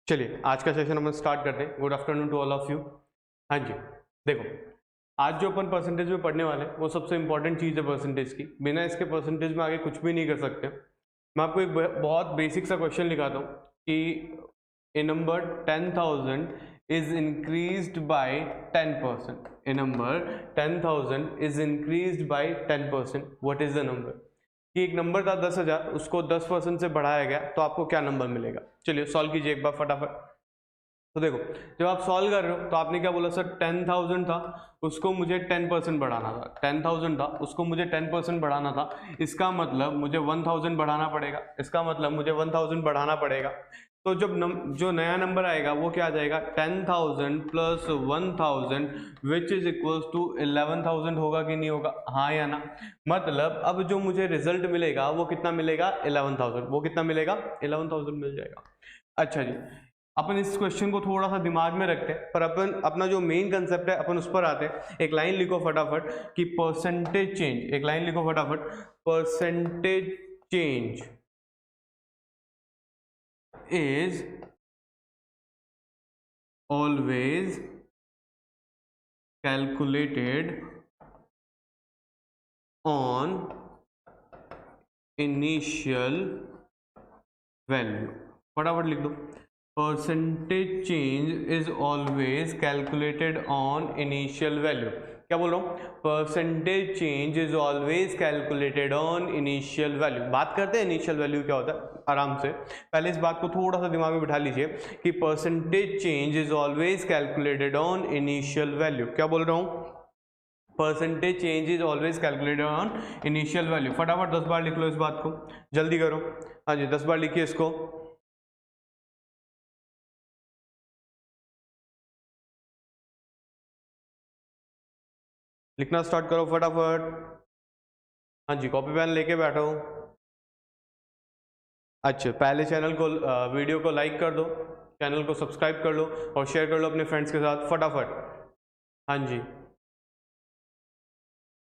चलिए आज का सेशन हम स्टार्ट करते हैं। Good afternoon to all of you. हाँ जी, देखो आज जो अपन परसेंटेज में पढ़ने वाले हैं वो सबसे इंपॉर्टेंट चीज़ है परसेंटेज की। बिना इसके परसेंटेज में आगे कुछ भी नहीं कर सकते। मैं आपको एक बहुत बेसिक सा क्वेश्चन लिखाता हूँ कि a number 10,000 is increased by 10%। A number 10,000 is increased by 10%। What is the number? कि एक नंबर था 10,000, उसको 10% से बढ़ाया गया तो आपको क्या नंबर मिलेगा। चलिए सॉल्व कीजिए एक बार फटाफट। तो देखो जब आप सॉल्व कर रहे हो तो आपने क्या बोला, सर 10,000 था उसको मुझे 10% बढ़ाना था। 10,000 था उसको मुझे 10% बढ़ाना था, इसका मतलब मुझे 1,000 बढ़ाना पड़ेगा। इसका मतलब मुझे 1,000 बढ़ाना पड़ेगा। तो जब जो नया नंबर आएगा वो क्या आ जाएगा, 10,000 plus 1,000 which is equals to 11,000 होगा कि नहीं होगा? हाँ या ना? मतलब अब जो मुझे रिजल्ट मिलेगा वो कितना मिलेगा? 11,000। वो कितना मिलेगा? 11,000 मिल जाएगा। अच्छा जी, अपन इस क्वेश्चन को थोड़ा सा दिमाग में रखते हैं, पर अपन अपना जो मेन कंसेप्ट है अपन उस पर आते हैं। एक लाइन लिखो फटाफट कि परसेंटेज चेंज। एक लाइन लिखो फटाफट, percentage change is always calculated on initial value। फटाफट लिख दो, percentage change is always calculated on initial value. क्या बोल रहा हूँ? Percentage change is always calculated on initial value. बात करते हैं इनिशियल वैल्यू क्या होता है आराम से। पहले इस बात को थोड़ा सा दिमाग में बिठा लीजिए कि percentage change is always calculated on initial value. क्या बोल रहा हूँ? Percentage change is always calculated on initial value. फटाफट 10 बार लिख लो इस बात को, जल्दी करो। हाँ जी 10 बार लिखिए इसको। लिखना स्टार्ट करो फटाफट। हाँ जी कॉपी पेन लेके बैठो। अच्छा पहले चैनल को वीडियो को लाइक कर दो, चैनल को सब्सक्राइब कर लो और शेयर कर लो अपने फ्रेंड्स के साथ फटाफट। हाँ जी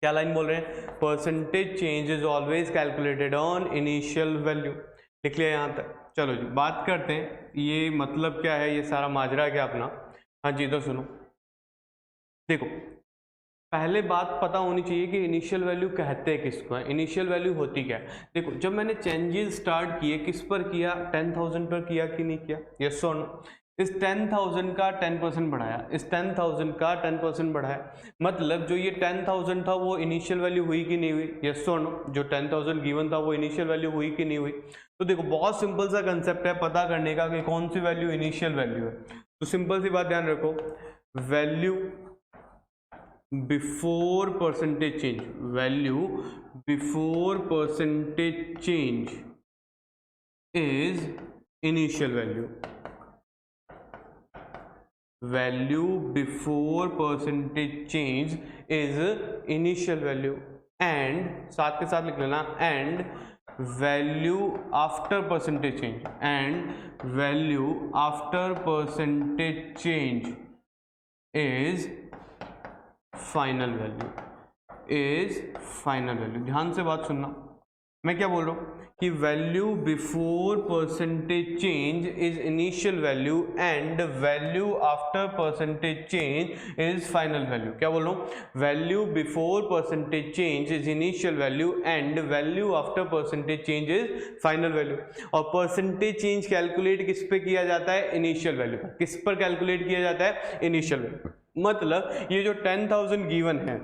क्या लाइन बोल रहे हैं? Percentage change is always calculated on initial value. लिख लिया यहाँ तक। चलो जी बात करते हैं ये मतलब क्या है, ये सारा माजरा क्या अपना। हाँ जी तो सुनो, देखो पहले बात पता होनी चाहिए कि इनिशियल वैल्यू कहते हैं किसको है, इनिशियल वैल्यू होती क्या है। देखो जब मैंने चेंजेस स्टार्ट किए किस पर किया? 10,000 पर किया कि नहीं किया? यस और नो? इस 10,000 का 10% बढ़ाया, इस 10,000 का 10% बढ़ाया, मतलब जो ये 10,000 था वो इनिशियल वैल्यू हुई कि नहीं हुई? यस और नो? जो 10,000 गिवन था वो इनिशियल वैल्यू हुई कि नहीं हुई? तो देखो बहुत सिंपल सा कंसेप्ट है पता करने का कि कौन सी वैल्यू इनिशियल वैल्यू है। तो सिंपल सी बात ध्यान रखो, value before percentage change, value before percentage change is initial value. Value before percentage change is initial value and साथ के साथ लिख लेना and value after percentage change, and value after percentage change is final value, is final value. ध्यान से बात सुनना, मैं क्या बोल रहा हूँ कि value before percentage change is initial value and value after percentage change is final value. क्या बोल रहा हूँ? Value before percentage change is initial value and value after percentage change is final value. और परसेंटेज चेंज कैलकुलेट किस पे किया जाता है? इनिशियल वैल्यू पर। किस पर कैलकुलेट किया जाता है? Initial value. मतलब ये जो 10,000 गिवन है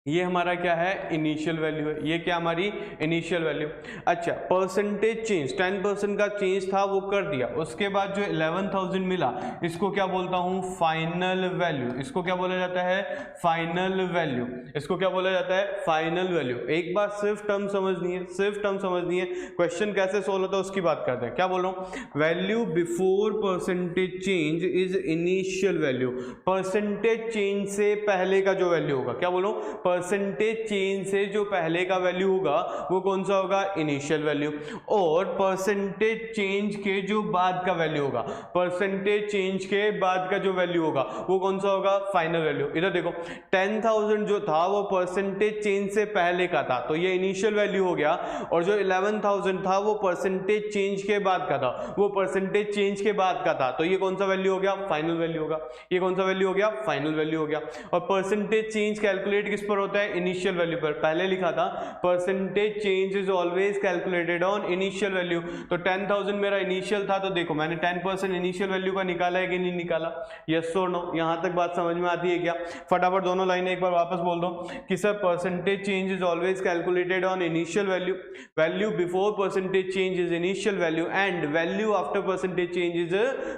ये हमारा क्या है? इनिशियल वैल्यू है। ये क्या हमारी? Initial value. अच्छा परसेंटेज चेंज 10% का चेंज था वो कर दिया, उसके बाद जो 11,000 मिला इसको क्या बोलता हूँ? Final value. इसको क्या बोला जाता है? Final value. इसको क्या बोला जाता है? Final value. एक बार सिर्फ टर्म समझनी है, सिर्फ टर्म समझनी है। क्वेश्चन कैसे सोल्व होता है उसकी बात करते हैं। क्या बोल रहा हूँ? Value before percentage change is initial value. Percentage change से पहले का जो वैल्यू होगा, क्या बोलो? परसेंटेज चेंज से जो पहले का वैल्यू होगा वो कौन सा होगा, इनिशियल वैल्यू, और परसेंटेज चेंज के जो बाद का वैल्यू होगा, परसेंटेज चेंज के बाद का जो वैल्यू होगा वो कौन सा होगा, फाइनल वैल्यू। इधर देखो 10,000 जो था वो परसेंटेज चेंज से पहले का था, तो ये इनिशियल वैल्यू हो गया, और जो 11,000 था वो परसेंटेज चेंज के बाद का था, वो परसेंटेज चेंज के बाद का था, तो ये कौन सा वैल्यू हो गया, फाइनल वैल्यू होगा। ये कौन सा वैल्यू हो गया, फाइनल वैल्यू हो गया। और परसेंटेज चेंज कैलकुलेट किस पर होता है, इनिशियल वैल्यू पर। पहले लिखा था percentage change is always calculated on initial value, तो 10,000 मेरा इनिशियल था, तो देखो मैंने 10% इनिशियल वैल्यू का निकाला है कि नहीं निकाला, यस और नो। यहां तक बात समझ में आती है क्या? फटाफट दोनों लाइनें एक बार वापस बोल दो कि sir percentage change is always calculated on initial value, value before percentage change is initial value, and value after percentage change is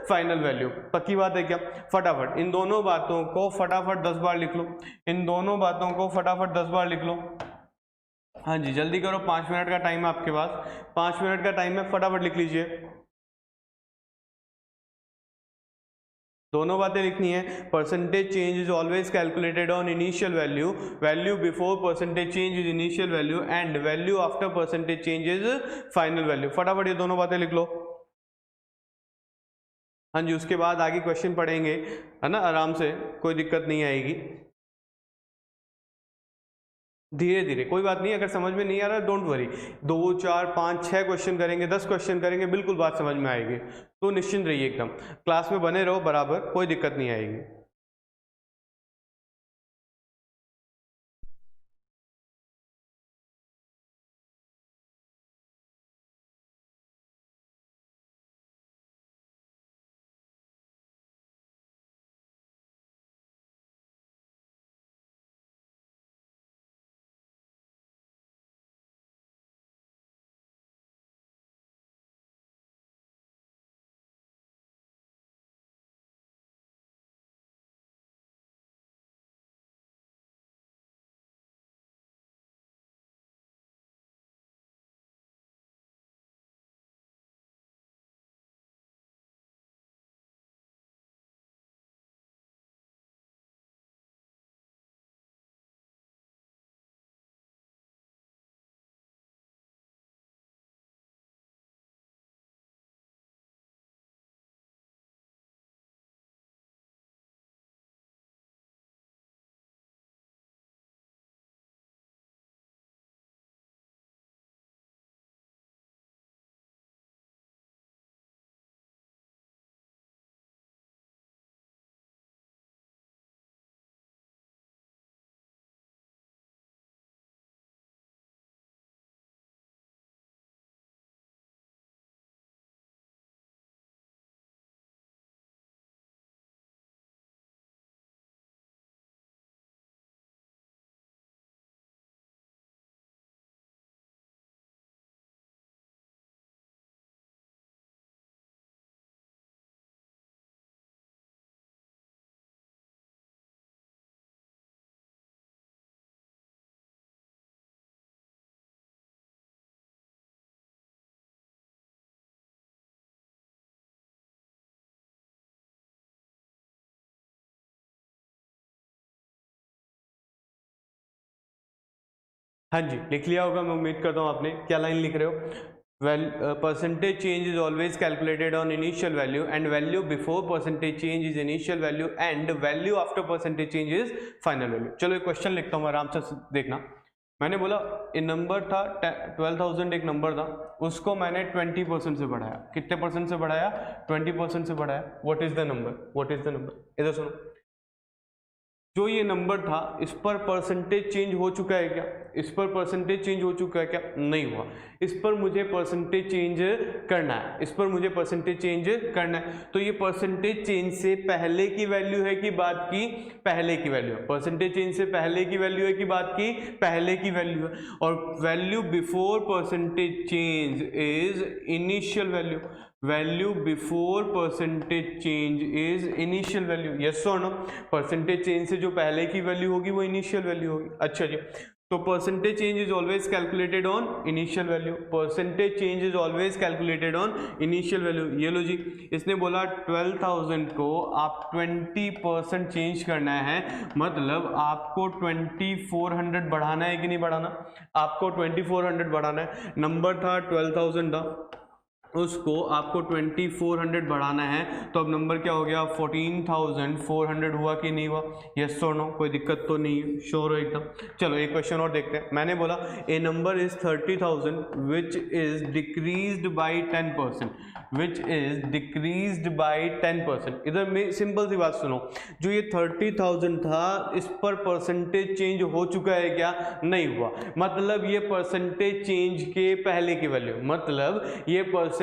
final value. पक्की बात है क्या? फटाफट इन दोनों बातों को फटाफट 10 बार लिख लो, इन दोनों बातों को फटाफट 10 बार लिख लो। हाँ जी जल्दी करो, 5 मिनट का टाइम है आपके पास, 5 मिनट का टाइम है, फटाफट लिख लीजिए। दोनों बातें लिखनी है। Percentage change is always calculated on initial value, value before percentage change is initial value, and value after percentage change is final value. फटाफट ये दोनों बातें लिख लो। हाँ जी उसके बाद आगे क्वेश्चन पढ़ेंगे, है ना, आराम से, कोई दिक्कत नहीं आएगी, धीरे धीरे, कोई बात नहीं। अगर समझ में नहीं आ रहा डोंट वरी, 2 4 5 6 क्वेश्चन करेंगे, 10 क्वेश्चन करेंगे, बिल्कुल बात समझ में आएगी, तो निश्चिंत रहिए, एकदम क्लास में बने रहो बराबर, कोई दिक्कत नहीं आएगी। हाँ जी लिख लिया होगा, मैं उम्मीद करता हूँ आपने। क्या लाइन लिख रहे हो? Percentage change is always calculated on initial value, and value before percentage change is initial value, and value after percentage change is final value. चलो एक क्वेश्चन लिखता हूँ, आराम से देखना। मैंने बोला एक नंबर था 12,000, एक नंबर था, उसको मैंने 20% से बढ़ाया। कितने परसेंट से बढ़ाया? 20% से बढ़ाया। What is the number? What is the number? इधर सुनो, जो ये नंबर था इस पर परसेंटेज चेंज हो चुका है क्या? इस पर परसेंटेज चेंज हो चुका है क्या? नहीं हुआ। इस पर मुझे परसेंटेज चेंज करना है, इस पर मुझे परसेंटेज चेंज करना है। तो ये परसेंटेज चेंज से पहले की वैल्यू है कि बाद की? पहले की वैल्यू है। परसेंटेज चेंज से पहले की वैल्यू है कि बाद की? पहले की वैल्यू है। और value before percentage change is initial value, value before percentage change is initial value. Yes और नो? परसेंटेज चेंज से जो पहले की वैल्यू होगी वो इनिशियल वैल्यू होगी। अच्छा जी, तो percentage change is always calculated on initial value, percentage change is always calculated on initial value. ये लो जी, इसने बोला 12,000 को आप 20% चेंज करना है, मतलब आपको 2400 बढ़ाना है कि नहीं बढ़ाना, आपको 2400 बढ़ाना है। नंबर था 12,000 था, उसको आपको 2400 बढ़ाना है, तो अब नंबर क्या हो गया 14,400 हुआ कि नहीं हुआ, यस और नो, कोई दिक्कत तो नहीं है, श्योर हो एकदम। चलो एक क्वेश्चन और देखते हैं। मैंने बोला a number is 30,000 which is decreased by 10%, which is decreased by 10%। इधर में सिंपल सी बात सुनो, जो ये 30,000 था इस पर परसेंटेज चेंज हो चुका है क्या, नहीं हुआ, मतलब ये परसेंटेज चेंज के पहले की वैल्यू, मतलब ये परसेंटेज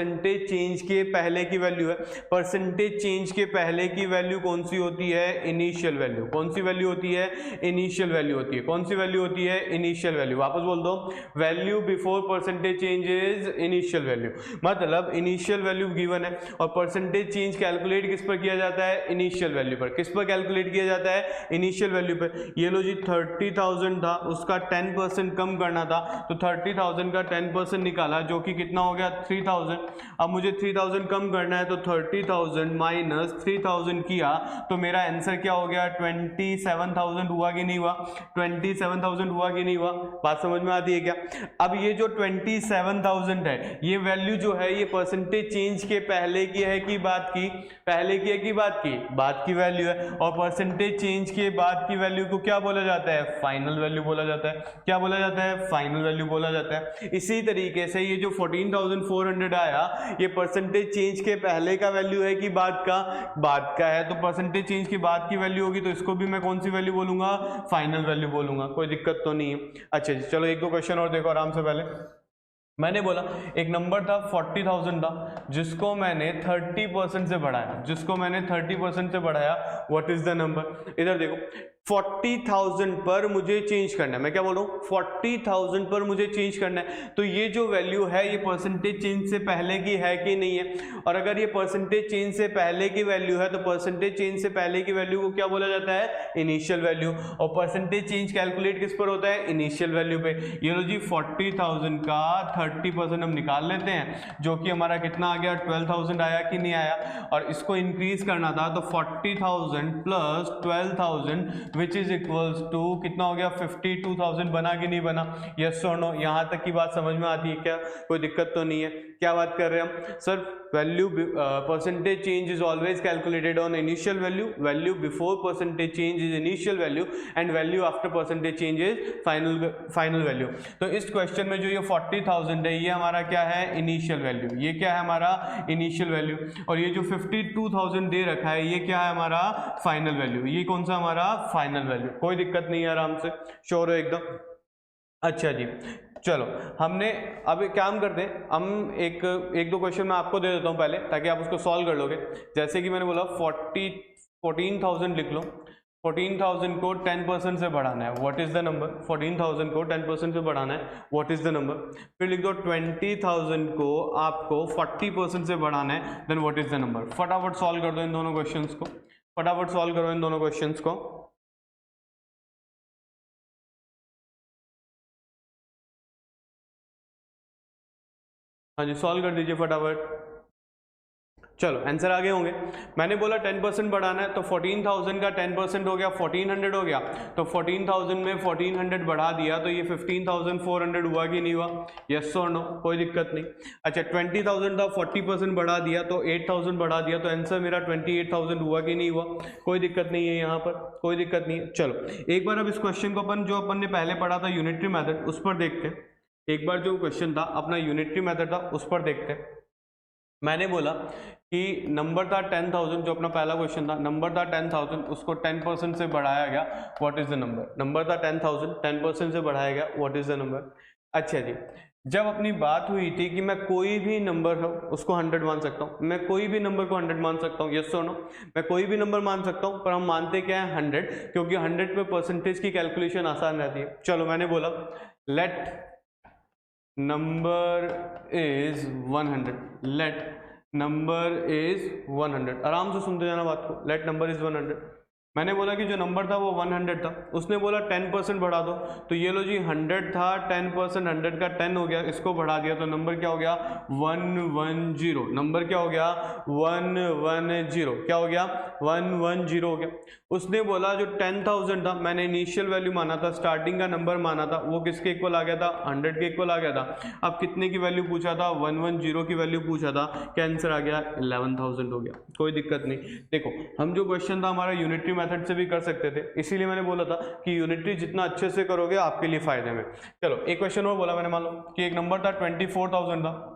चेंज के पहले की वैल्यू है। परसेंटेज चेंज के पहले की वैल्यू कौन सी होती है, इनिशियल वैल्यू। कौन सी वैल्यू होती है, इनिशियल वैल्यू होती है। कौन सी वैल्यू होती है, इनिशियल वैल्यू। वापस बोल दो, value before percentage change is initial value, मतलब इनिशियल वैल्यू गिवन है और परसेंटेज चेंज कैलकुलेट किस पर किया जाता है, इनिशियल वैल्यू पर। किस पर कैलकुलेट किया जाता है, इनिशियल वैल्यू पर। ये लो जी 30,000 था, उसका 10% कम करना था, तो 30,000 का 10% निकाला, जो कि कितना हो गया 3,000। अब मुझे 3,000 कम करना है, तो 30,000 माइनस 3,000 किया, तो मेरा आंसर क्या हो गया 27,000 हुआ कि नहीं हुआ, 27,000 हुआ कि नहीं हुआ। बात समझ में आती है क्या। अब ये जो 27,000 है, ये वैल्यू जो है ये परसेंटेज चेंज के पहले की है कि बाद की, पहले की है कि बाद की, बाद की वैल्यू है। और परसेंटेज चेंज के बाद की वैल्यू को क्या बोला जाता है, फाइनल वैल्यू बोला जाता है। क्या बोला जाता है, फाइनल वैल्यू बोला जाता है। इसी तरीके से ये जो 14,400 आया, ये परसेंटेज चेंज के पहले का वैल्यू है कि बाद का, बाद का है, तो परसेंटेज चेंज की बाद की वैल्यू होगी, तो इसको भी मैं कौन सी वैल्यू बोलूंगा, फाइनल वैल्यू बोलूंगा। कोई दिक्कत तो नहीं है। अच्छा जी, चलो एक दो क्वेश्चन और देखो आराम से। पहले मैंने बोला एक नंबर था 40,000 था, जिसको मैंने 30% से बढ़ाया, जिसको मैंने 30% से बढ़ाया, व्हाट इज द नंबर। इधर देखो 40,000 पर मुझे चेंज करना है, मैं क्या बोल रहा हूँ 40,000 पर मुझे चेंज करना है, तो ये जो वैल्यू है ये परसेंटेज चेंज से पहले की है कि नहीं है। और अगर ये परसेंटेज चेंज से पहले की वैल्यू है, तो परसेंटेज चेंज से पहले की वैल्यू को क्या बोला जाता है, इनिशियल वैल्यू। और परसेंटेज चेंज कैलकुलेट किस पर होता है, इनिशियल वैल्यू पे। ये लो जी 40,000 का 30% हम निकाल लेते हैं, जो कि हमारा कितना आ गया 12,000 आया कि नहीं आया। और इसको इंक्रीज करना था, तो 40,000 plus 12,000 which is equals to कितना हो गया 52,000 बना कि नहीं बना, यस और नो। यहां तक की बात समझ में आती है क्या, कोई दिक्कत तो नहीं है। क्या बात कर रहे हैं हम sir, value percentage change is always calculated on initial value, value before percentage change is initial value and value after percentage change is final value. तो इस क्वेश्चन में जो ये 40,000 है, ये हमारा क्या है, इनिशियल वैल्यू। ये क्या है हमारा, इनिशियल वैल्यू। और ये जो 52,000 दे रखा है, ये क्या है हमारा, फाइनल वैल्यू। ये कौन सा हमारा, फाइनल वैल्यू। कोई दिक्कत नहीं है, आराम से, श्योर हो एकदम। अच्छा जी, चलो हमने अब एक काम करते हैं, हम एक दो क्वेश्चन मैं आपको दे देता हूं पहले, ताकि आप उसको सॉल्व कर लोगे। जैसे कि मैंने बोला 14,000 लिख लो, 14,000 को 10% से बढ़ाना है, व्हाट इज द नंबर। 14,000 को 10% से बढ़ाना है, व्हाट इज द नंबर। फिर लिख दो 20,000 को आपको 40% से बढ़ाना है, then what is the number. फटाफट सॉल्व कर दो इन दोनों क्वेश्चंस को, फटाफट सॉल्व करो इन दोनों क्वेश्चंस को। हाँ जी, सॉल्व कर दीजिए फटाफट। चलो आंसर आगे होंगे। मैंने बोला 10% बढ़ाना है, तो 14,000 का 10% हो गया 1400 हो गया, तो 14,000 में 1400 बढ़ा दिया, तो ये 15,400 हुआ कि नहीं हुआ, यस और नो, कोई दिक्कत नहीं। अच्छा 20,000 था, 40% बढ़ा दिया, तो 8,000 बढ़ा दिया, तो आंसर मेरा 28,000 हुआ कि नहीं हुआ, कोई दिक्कत नहीं है यहाँ पर, कोई दिक्कत नहीं है। चलो एक बार अब इस क्वेश्चन को अपन ने पहले पढ़ा था यूनिटरी मेथड, उस पर देखते हैं। एक बार जो क्वेश्चन था अपना यूनिटरी मेथड था, उस पर देखते हैं। मैंने बोला कि नंबर था 10,000, जो अपना पहला क्वेश्चन था, नंबर था 10,000, उसको 10% से बढ़ाया गया, what is the number. Number था 10,000, 10% से बढ़ाया गया, व्हाट इज द नंबर। अच्छा जी, जब अपनी बात हुई थी कि मैं कोई भी नंबर हो उसको 100 मान सकता हूँ, मैं कोई भी नंबर को 100 मान सकता हूँ, यस और नो, मैं कोई भी नंबर मान सकता हूँ, पर हम मानते क्या है 100, क्योंकि 100 पे परसेंटेज की कैलकुलेशन आसान रहती है। चलो मैंने बोला let number is 100, let number is 100, आराम से सुनते जाना बात को, लेट नंबर इज 100। मैंने बोला कि जो नंबर था वो 100 था, उसने बोला 10% बढ़ा दो, तो ये लो जी 100 था, 10% 100 का 10 हो गया, इसको बढ़ा दिया तो नंबर क्या हो गया 110, नंबर क्या हो गया 110, क्या हो गया 110 हो गया। उसने बोला जो 10,000 था, मैंने इनिशियल वैल्यू माना था, स्टार्टिंग का नंबर माना था, वो किसके इक्वल आ गया था 100 के इक्वल आ गया था। अब कितने की वैल्यू पूछा था 110 की वैल्यू पूछा था, क्या आंसर आ गया 11,000 हो गया। कोई दिक्कत नहीं। देखो हम जो क्वेश्चन था हमारा यूनिटरी मेथड से भी कर सकते थे, इसीलिए मैंने बोला था कि यूनिटरी जितना अच्छे से करोगे आपके लिए फायदे में। चलो एक क्वेश्चन और बोला मैंने, मान लो कि एक नंबर था 24,000 था,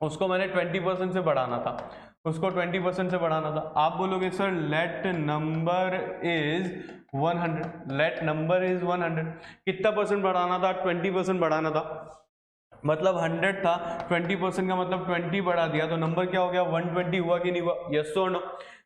उसको मैंने 20% से बढ़ाना था, उसको 20% से बढ़ाना था। आप बोलोगे sir let number is 100, let number is 100, कितना परसेंट बढ़ाना था 20% बढ़ाना था, मतलब 100 था, 20% का मतलब 20 बढ़ा दिया, तो नंबर क्या हो गया 120 हुआ कि नहीं हुआ, यस और नो।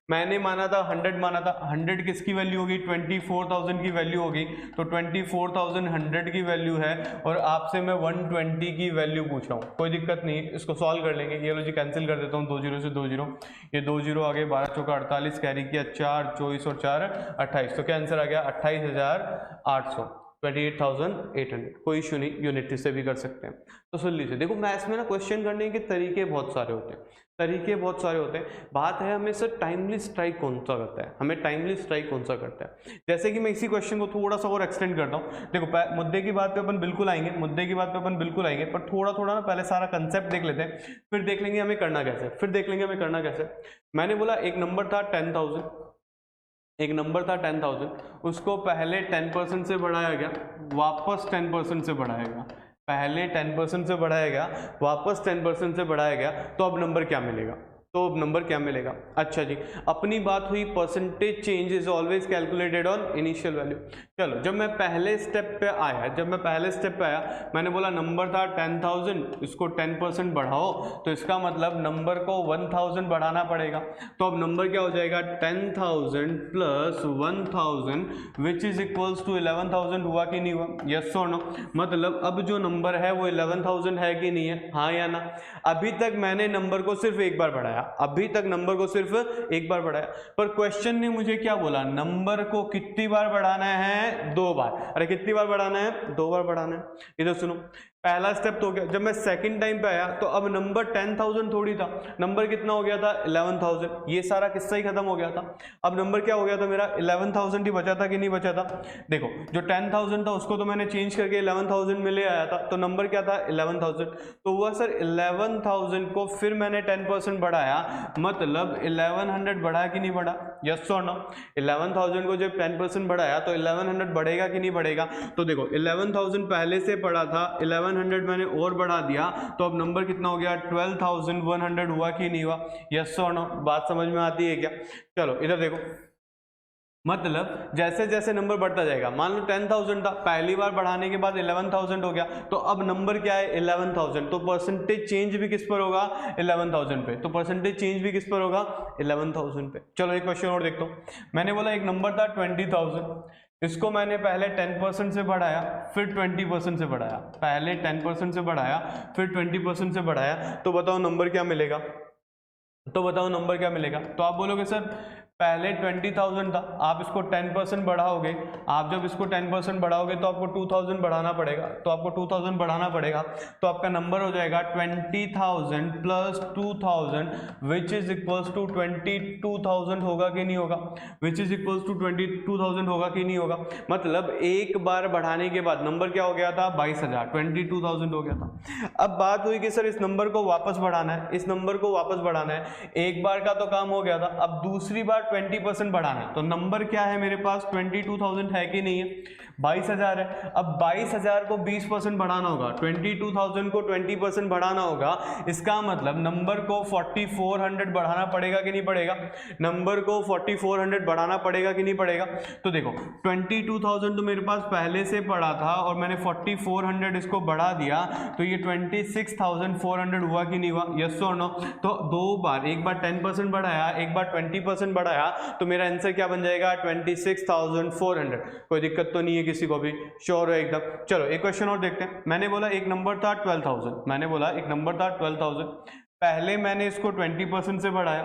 मैंने माना था 100 माना था, 100 किसकी वैल्यू होगी 24,000 की वैल्यू होगी, तो 24,000 100 की वैल्यू है, और आपसे मैं 120 की वैल्यू पूछ रहा हूँ। कोई दिक्कत नहीं, इसको सॉल्व कर लेंगे। ये लो जी कैंसिल कर देता हूँ, 2 जीरो से 2 जीरो, ये 2 जीरो आ गए, 12 चौका 48, कैरी किया 4 24 और 4 28, तो क्या आंसर आ गया 28,800, 28,800। कोई इशू नहीं, यूनिटरी से भी कर सकते हैं। तो सुन लीजिए, देखो मैथ्स में ना क्वेश्चन करने के तरीके बहुत सारे होते हैं, तरीके बहुत सारे होते हैं। बात है हमें सर टाइमली स्ट्राइक कौन सा करता है, हमें टाइमली स्ट्राइक कौन सा करता है। जैसे कि मैं इसी क्वेश्चन को थोड़ा सा और एक्सटेंड करता हूँ। देखो मुद्दे की बात पे अपन बिल्कुल आएंगे, मुद्दे की बात पे अपन बिल्कुल आएंगे, पर थोड़ा थोड़ा ना पहले सारा कंसेप्ट देख लेते हैं, फिर देख लेंगे हमें करना कैसे, फिर देख लेंगे हमें करना कैसे। मैंने बोला एक नंबर था 10,000, एक नंबर था 10,000, उसको पहले 10% से बढ़ाया गया, वापस 10% से बढ़ाया गया, पहले 10% से बढ़ाया गया, वापस 10% से बढ़ाया गया, तो अब नंबर क्या मिलेगा, तो अब नंबर क्या मिलेगा। अच्छा जी, अपनी बात हुई percentage change is always calculated on initial value. चलो जब मैं पहले स्टेप पे आया, जब मैं पहले स्टेप पे आया, मैंने बोला नंबर था 10,000, इसको 10% बढ़ाओ, तो इसका मतलब नंबर को 1,000 बढ़ाना पड़ेगा। तो अब नंबर क्या हो जाएगा 10,000 plus 1,000 which is equals to 11,000, हुआ कि नहीं हुआ, यस और नो। मतलब अब जो नंबर है वो 11,000 है कि नहीं है, हाँ या ना। अभी तक मैंने नंबर को सिर्फ एक बार बढ़ाया, अभी तक नंबर को सिर्फ एक बार बढ़ाया, पर क्वेश्चन ने मुझे क्या बोला, नंबर को कितनी बार बढ़ाना है 2 बार। अरे कितनी बार बढ़ाना है 2 बार बढ़ाना है। इधर सुनो, पहला स्टेप तो हो गया। जब मैं सेकंड टाइम पे आया तो अब नंबर 10,000 थोड़ी था, नंबर कितना हो गया था 11,000, ये सारा किस्सा ही खत्म हो गया था। अब नंबर क्या हो गया था मेरा 11,000 ही बचा था कि नहीं बचा था। देखो जो 10,000 था उसको तो मैंने चेंज करके 11,000 में ले आया था, तो नंबर क्या था 11,000, तो हुआ सर 11,000 को फिर मैंने 10% बढ़ाया, मतलब 1100 बढ़ा कि नहीं बढ़ा, यस और नो। 11,000 को जब 10% बढ़ाया तो 1100 बढ़ेगा कि नहीं बढ़ेगा। तो देखो 11,000 पहले से पड़ा था, 1100 मैंने और बढ़ा दिया, तो अब नंबर कितना हो गया 12,100, हुआ कि नहीं हुआ, यस और नो। बात समझ में आती है क्या। चलो इधर देखो, मतलब जैसे जैसे नंबर बढ़ता जाएगा, मान लो 10,000 था, पहली बार बढ़ाने के बाद 11,000 हो गया, तो अब नंबर क्या है 11,000, तो परसेंटेज चेंज भी किस पर होगा 11,000 पे, तो परसेंटेज चेंज भी किस पर होगा 11,000 पे। चलो एक क्वेश्चन और देखता हूँ। मैंने बोला एक नंबर था 20,000, इसको मैंने पहले 10% से बढ़ाया, फिर 20% से बढ़ाया, पहले 10% से बढ़ाया, फिर 20% से बढ़ाया, तो बताओ नंबर क्या मिलेगा, तो बताओ नंबर क्या मिलेगा। तो आप बोलोगे सर पहले 20,000 था, आप इसको 10% बढ़ाओगे, आप जब इसको 10% बढ़ाओगे तो आपको 2,000 बढ़ाना पड़ेगा, तो आपको 2,000 बढ़ाना पड़ेगा, तो आपका नंबर हो जाएगा 20,000 plus 2,000 which is equals to 22,000, होगा कि नहीं होगा, विच इज इक्वल्स टू 22,000 होगा कि नहीं होगा। मतलब एक बार बढ़ाने के बाद नंबर क्या हो गया था 22,000, 22,000 हो गया था। अब बात हुई कि सर इस नंबर को वापस बढ़ाना है, इस नंबर को वापस बढ़ाना है, एक बार का तो काम हो गया था, अब दूसरी बार 20% बढ़ाना है, तो नंबर क्या है मेरे पास 22,000 है कि नहीं है, 22,000 है। अब 22,000 को 20% बढ़ाना होगा, 22,000 को 20% बढ़ाना होगा, इसका मतलब नंबर को 4400 बढ़ाना पड़ेगा कि नहीं पड़ेगा, नंबर को 4400 बढ़ाना पड़ेगा कि नहीं पड़ेगा। तो देखो 22,000 तो मेरे पास पहले से पड़ा था और मैंने 4400 इसको बढ़ा दिया, तो ये 26,400 हुआ कि नहीं हुआ, यस और नो। तो दो बार, एक बार 10% बढ़ाया, एक बार 20% बढ़ाया, तो मेरा आंसर क्या बन जाएगा 26,400। कोई दिक्कत तो नहीं है किसी को भी, श्योर है एकदम। चलो एक क्वेश्चन और देखते हैं। मैंने बोला एक नंबर था 12,000, मैंने बोला एक नंबर था 12,000, पहले मैंने इसको 20% से बढ़ाया,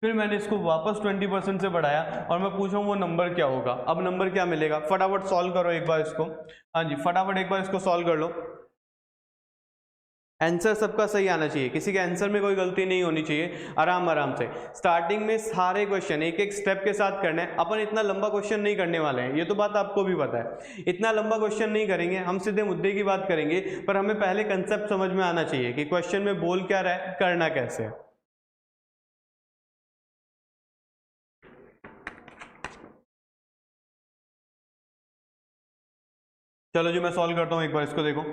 फिर मैंने इसको वापस 20% से बढ़ाया और मैं पूछूं वो नंबर क्या होगा। अब नंबर क्या मिलेगा, फटाफट सॉल्व करो एक बार इसको। हाँ जी, फटाफट एक बार इसको सॉल्व कर लो। आंसर सबका सही आना चाहिए, किसी के आंसर में कोई गलती नहीं होनी चाहिए, आराम आराम से। स्टार्टिंग में सारे क्वेश्चन एक एक स्टेप के साथ करने हैं। अपन इतना लंबा क्वेश्चन नहीं करने वाले हैं, ये तो बात आपको भी पता है। इतना लंबा क्वेश्चन नहीं करेंगे, हम सीधे मुद्दे की बात करेंगे, पर हमें पहले कंसेप्ट समझ में आना चाहिए कि क्वेश्चन में बोल क्या रहा है, करना कैसे है। चलो जी मैं सॉल्व करता हूं एक बार इसको, देखो।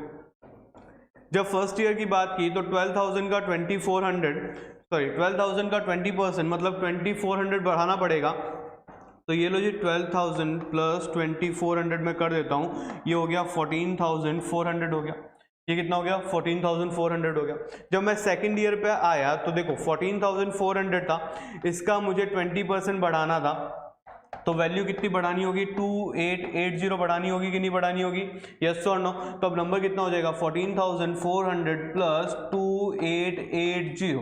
जब फर्स्ट ईयर की बात की तो 12,000 का 12,000 का 20% मतलब 2,400 बढ़ाना पड़ेगा। तो ये लो जी 12,000 प्लस 2,400 में कर देता हूँ, ये हो गया 14,400 हो गया। ये कितना हो गया, 14,400 हो गया। जब मैं सेकंड ईयर पे आया तो देखो 14,400 था, इसका मुझे 20% बढ़ाना था, तो वैल्यू कितनी बढ़ानी होगी, 2880 बढ़ानी होगी कि नहीं बढ़ानी होगी, यस और नो। तो अब नंबर कितना हो जाएगा, 14,400 प्लस 2880,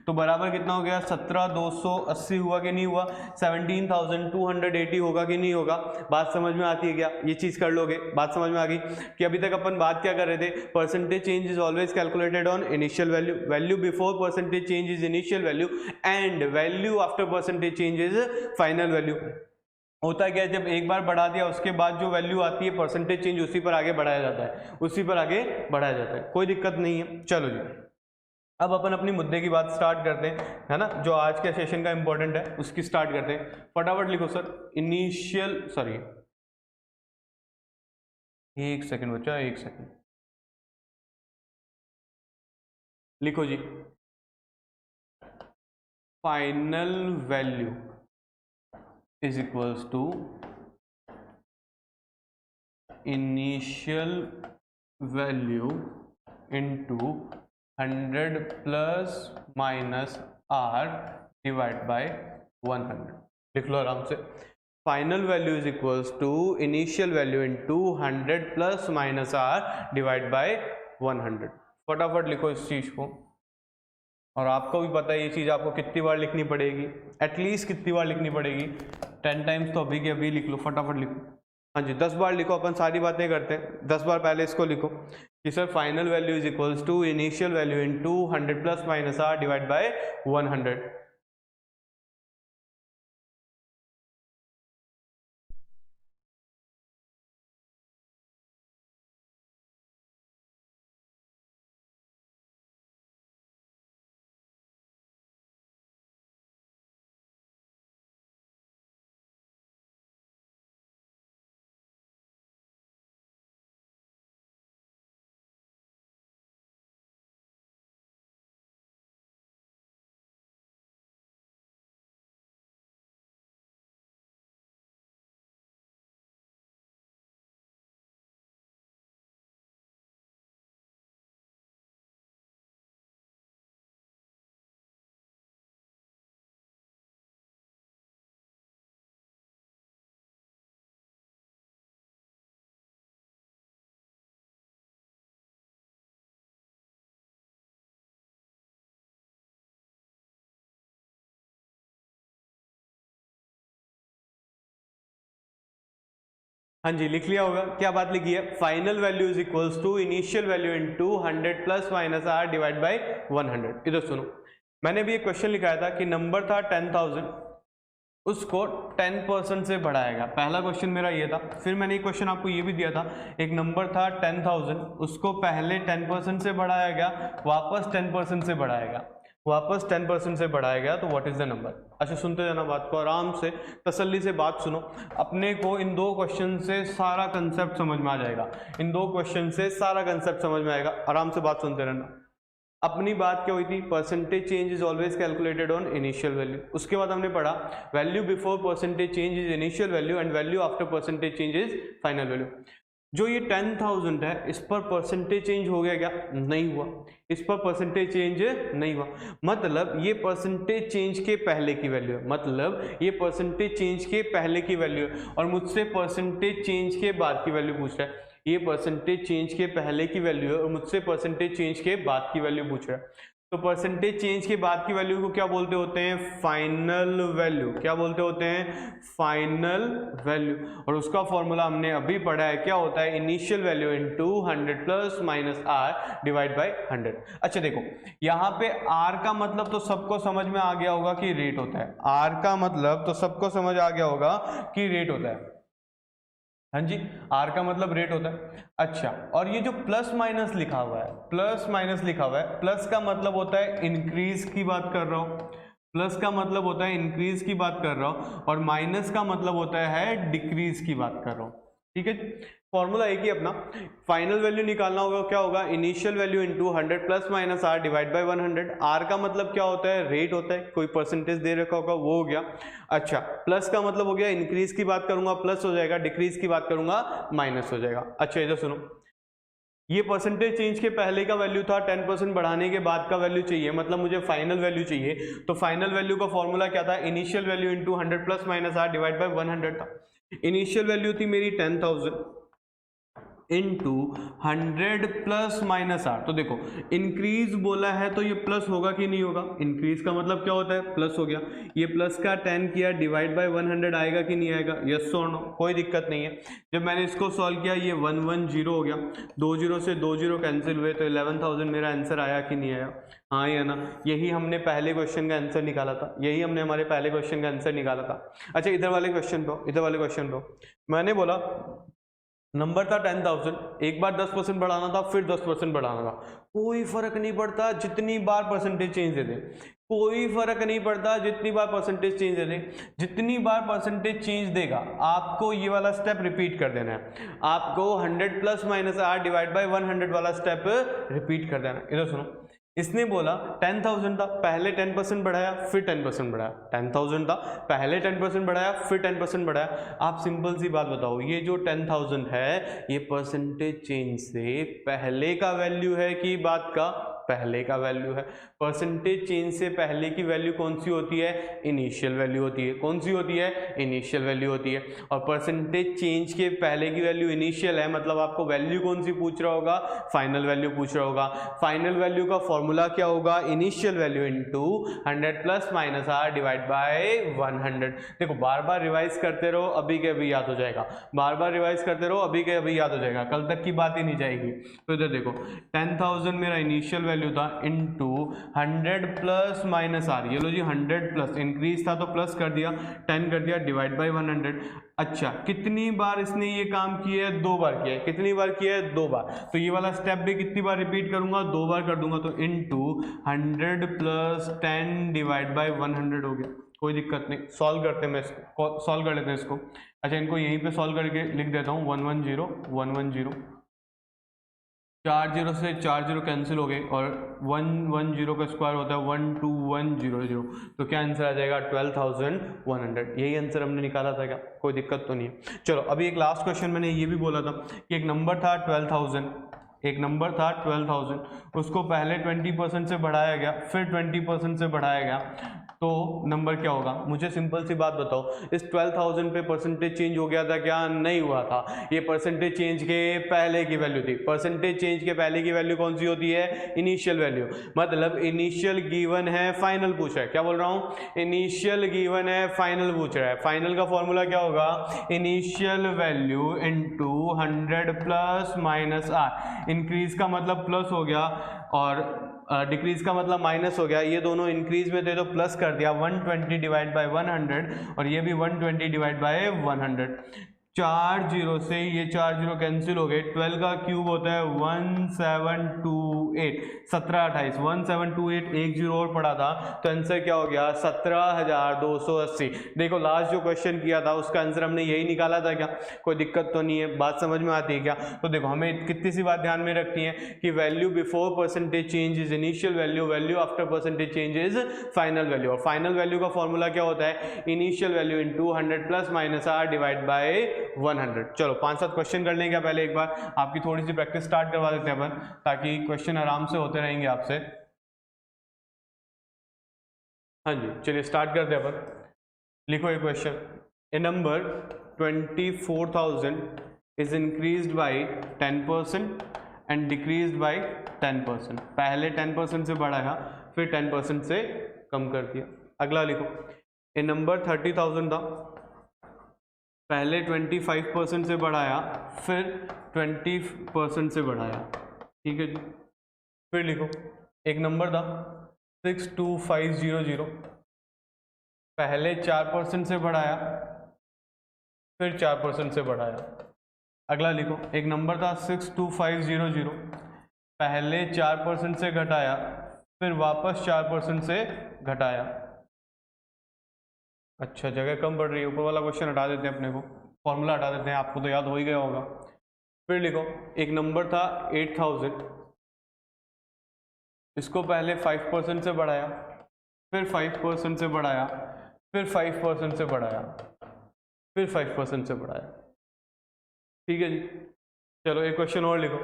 तो बराबर कितना हो गया, 17,280 हुआ कि नहीं हुआ, 17,280 होगा कि नहीं होगा। बात समझ में आती है क्या, ये चीज कर लोगे, बात समझ में आ गई कि अभी तक अपन बात क्या कर रहे थे, percentage change is always calculated on initial value, value before percentage change is initial value and value after percentage change is final value. होता क्या है, जब एक बार बढ़ा दिया उसके बाद जो वैल्यू आती है परसेंटेज चेंज उसी पर आगे बढ़ाया जाता है, उसी पर आगे बढ़ाया जाता है, कोई दिक्कत नहीं है। चलो जी अब अपन अपनी मुद्दे की बात स्टार्ट करते हैं, है ना, जो आज के सेशन का इंपॉर्टेंट है उसकी स्टार्ट करते हैं। फटाफट लिखो सर, इनिशियल, सॉरी एक सेकंड बच्चा, एक सेकंड लिखो जी, final value is equals to initial value into 100 plus minus r divided by 100। लिख लो आराम से, final value is equals to initial value into 100 plus minus R divide by 100। फटाफट लिखो इस चीज को, और आपको भी पता है ये चीज आपको कितनी बार लिखनी पड़ेगी, एटलीस्ट कितनी बार लिखनी पड़ेगी, 10 टाइम्स तो अभी के अभी लिख लो, फटाफट लिखो। हाँ जी 10 बार लिखो, अपन सारी बातें करते हैं, 10 बार पहले इसको लिखो कि sir final value is equals to initial value into 100 plus minus R divide by 100। हाँ जी लिख लिया होगा, क्या बात लिखी है, final value is equals to initial value into 100 plus minus R divide by 100। इधर सुनो, मैंने भी एक क्वेश्चन लिखाया था कि नंबर था 10,000, उसको 10% से बढ़ाएगा, पहला क्वेश्चन मेरा ये था। फिर मैंने एक क्वेश्चन आपको ये भी दिया था, एक नंबर था 10,000, उसको पहले 10% से बढ़ाया गया, वापस 10% से बढ़ाएगा, वापस 10% से बढ़ाया गया, तो व्हाट इज द नंबर। अच्छा सुनते जाना बात को, आराम से तसल्ली से बात सुनो, अपने को इन दो क्वेश्चन से सारा कंसेप्ट समझ में आ जाएगा, इन दो क्वेश्चन से सारा कंसेप्ट समझ में आएगा, आराम से बात सुनते रहना। अपनी बात क्या हुई थी, percentage change is always calculated on initial value. उसके बाद हमने पढ़ा value before percentage change is initial value and value after percentage change is final value. जो ये 10,000 है इस पर परसेंटेज चेंज हो गया क्या, नहीं हुआ, इस पर परसेंटेज चेंज नहीं हुआ, मतलब ये परसेंटेज चेंज के पहले की वैल्यू है, मतलब ये परसेंटेज चेंज के पहले की वैल्यू है, और मुझसे परसेंटेज चेंज के बाद की वैल्यू पूछ रहा है। ये परसेंटेज चेंज के पहले की वैल्यू है और मुझसे परसेंटेज चेंज के बाद की वैल्यू पूछ रहा है। तो परसेंटेज चेंज के बाद की वैल्यू को क्या बोलते होते हैं? Final value. क्या बोलते होते हैं? Final value. और उसका फॉर्मूला हमने अभी पढ़ा है, क्या होता है? Initial value into 100 plus minus R divide by 100। अच्छा देखो, यहाँ पे आर का मतलब तो सबको समझ में आ गया होगा कि रेट होता है। आर का मतलब तो सबको समझ आ गया होगा कि रेट होता है। हाँ जी, आर का मतलब रेट होता है। अच्छा, और ये जो प्लस माइनस लिखा हुआ है, प्लस माइनस लिखा हुआ है, प्लस का मतलब होता है इंक्रीज की बात कर रहा हूं, प्लस का मतलब होता है इंक्रीज की बात कर रहा हूं, और माइनस का मतलब होता है डिक्रीज की बात कर रहा हूं। ठीक है, फॉर्मूला एक ही अपना। फाइनल वैल्यू निकालना होगा, क्या होगा? Initial value into 100 plus minus R divide by 100। R का मतलब क्या होता है? रेट होता है, कोई परसेंटेज दे रखा होगा वो हो गया। अच्छा, प्लस का मतलब हो गया इंक्रीज की बात करूंगा प्लस हो जाएगा, डिक्रीज की बात करूंगा माइनस हो जाएगा। अच्छा इधर सुनो, ये परसेंटेज चेंज के पहले का वैल्यू था, 10% बढ़ाने के बाद का वैल्यू चाहिए, मतलब मुझे फाइनल वैल्यू चाहिए। तो फाइनल वैल्यू का फॉर्मूला क्या था? Initial value into 100 plus minus R divide by 100 था। इनिशियल वैल्यू थी मेरी 10,000 इनटू 100 प्लस माइनस आर। तो देखो, इंक्रीज बोला है तो ये प्लस होगा कि नहीं होगा? इंक्रीज का मतलब क्या होता है? प्लस हो गया। ये प्लस का 10 किया डिवाइड बाय 100 आएगा कि नहीं आएगा? यस और नो? कोई दिक्कत नहीं है। जब मैंने इसको सॉल्व किया, ये 110 हो गया, 2 जीरो से 2 जीरो कैंसिल हुए, तो 11,000 मेरा आंसर आया कि नहीं आया? हाँ या ना? यही हमने पहले क्वेश्चन का आंसर निकाला था, यही हमने हमारे पहले क्वेश्चन का आंसर निकाला था। अच्छा इधर वाले क्वेश्चन पे, इधर वाले क्वेश्चन पे मैंने बोला नंबर था 10,000, एक बार 10% बढ़ाना था, फिर 10% बढ़ाना था। कोई फर्क नहीं पड़ता जितनी बार परसेंटेज चेंज दे दे, कोई फर्क नहीं पड़ता जितनी बार परसेंटेज चेंज दे दे। जितनी बार परसेंटेज चेंज देगा आपको ये वाला स्टेप रिपीट कर देना है। आपको 100 plus minus R divide by 100 वाला स्टेप रिपीट कर देना है। इधर सुनो, इसने बोला 10,000 था, पहले 10% बढ़ाया फिर 10% बढ़ाया। 10,000 था, पहले 10% बढ़ाया फिर 10% बढ़ाया। आप सिंपल सी बात बताओ, ये जो 10,000 है ये परसेंटेज चेंज से पहले का वैल्यू है कि बाद का? पहले का वैल्यू है। परसेंटेज चेंज से पहले की वैल्यू कौन सी होती है? इनिशियल वैल्यू होती है। कौन सी होती है? इनिशियल वैल्यू होती है। और परसेंटेज चेंज के पहले की वैल्यू इनिशियल है, मतलब आपको वैल्यू कौन सी पूछ रहा होगा? फाइनल वैल्यू पूछ रहा होगा। फाइनल वैल्यू का फॉर्मूला क्या होगा? Initial value into 100 plus minus R divide by 100। देखो बार बार रिवाइज करते रहो, अभी के अभी याद हो जाएगा। बार बार रिवाइज करते रहो, अभी के अभी याद हो जाएगा, कल तक की बात ही नहीं जाएगी। तो इधर देखो, 10,000 मेरा इनिशियल वैल्यू था इनटू 100 प्लस माइनस आर। ये लो जी, 100 प्लस इंक्रीज था तो प्लस कर दिया, 10 कर दिया डिवाइड बाय 100। अच्छा, कितनी बार इसने ये काम किया है? 2 बार किया है। कितनी बार किया है? 2 बार। तो ये वाला स्टेप भी कितनी बार रिपीट करूंगा? 2 बार कर दूंगा। तो इनटू 100 प्लस 10 डिवाइड बाय 100 हो गया। कोई दिक्कत नहीं, सॉल्व करते हैं, मैं इसको सॉल्व कर लेते हैं इसको। अच्छा, इनको यहीं पे सॉल्व करके लिख देता हूँ, 110 110, 4 जीरो से 4 जीरो कैंसिल हो गए, और 110 का स्क्वायर होता है 12100। तो क्या आंसर आ जाएगा? 12,100। यही आंसर हमने निकाला था क्या? कोई दिक्कत तो नहीं है। चलो अभी एक लास्ट क्वेश्चन, मैंने ये भी बोला था कि एक नंबर था 12,000, एक नंबर था 12,000, उसको पहले 20% से बढ़ाया गया, फिर 20% से बढ़ाया गया, तो नंबर क्या होगा? मुझे सिंपल सी बात बताओ, इस 12,000 पे परसेंटेज चेंज हो गया था क्या? नहीं हुआ था। ये परसेंटेज चेंज के पहले की वैल्यू थी। परसेंटेज चेंज के पहले की वैल्यू कौन सी होती है? Initial value. मतलब इनिशियल गिवन है, फाइनल पूछ रहा है। क्या बोल रहा हूँ? इनिशियल गिवन है, फाइनल पूछ रहा है। फाइनल का फॉर्मूला क्या होगा? Initial value into 100 plus minus R. Increase का मतलब प्लस हो गया और डिक्रीज का मतलब माइनस हो गया। ये दोनों इंक्रीज में थे तो प्लस कर दिया, 120 डिवाइड बाय 100, और ये भी 120 डिवाइड बाय 100। 4 जीरो से ये 4 जीरो कैंसिल हो गए। 12 का क्यूब होता है 1728, 1728, 1728, एक जीरो और पड़ा था, तो आंसर क्या हो गया? 17,280। देखो लास्ट जो क्वेश्चन किया था उसका आंसर हमने यही निकाला था क्या? कोई दिक्कत तो नहीं है, बात समझ में आती है क्या? तो देखो हमें कितनी सी बात ध्यान में रखनी है कि value before percentage change is initial value, value after percentage change is final value. और फाइनल वैल्यू का फॉर्मूला क्या होता है? Initial value into 100 plus minus R divide by 100। चलो 5-7 क्वेश्चन कर लेंगे पहले, एक बार आपकी थोड़ी सी प्रैक्टिस स्टार्ट करवा देते हैं अपन, ताकि क्वेश्चन आराम से होते रहेंगे आपसे। हाँ जी, चलिए स्टार्ट करते हैं अपन। लिखो ये question, A number 24,000 is increased by 10% and decreased bye 10%। पहले 10% से बढ़ाया, फिर 10% से कम कर दिया। अगला लिखो, ए नंबर 30,000 था, पहले 25% से बढ़ाया, फिर 20% से बढ़ाया, ठीक है जी। फिर लिखो, एक नंबर था 62500, पहले 4% से बढ़ाया, फिर 4% से बढ़ाया। अगला लिखो, एक नंबर था 62500, पहले 4% से घटाया, फिर वापस 4% से घटाया। अच्छा, जगह कम पड़ रही है, ऊपर वाला क्वेश्चन हटा देते हैं, अपने को फॉर्मूला हटा देते हैं, आपको तो याद हो ही गया होगा। फिर लिखो, एक नंबर था 8000, इसको पहले 5% से बढ़ाया, फिर 5% से बढ़ाया, फिर 5% से बढ़ाया, फिर 5% से बढ़ाया, ठीक है जी। चलो एक क्वेश्चन और लिखो।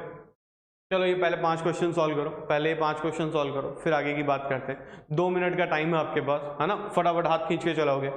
चलो ये पहले 5 क्वेश्चन सॉल्व करो, पहले ये 5 क्वेश्चन सॉल्व करो, फिर आगे की बात करते हैं। 2 मिनट का टाइम है आपके पास, है ना, फटाफट हाथ खींच के चलाओगे।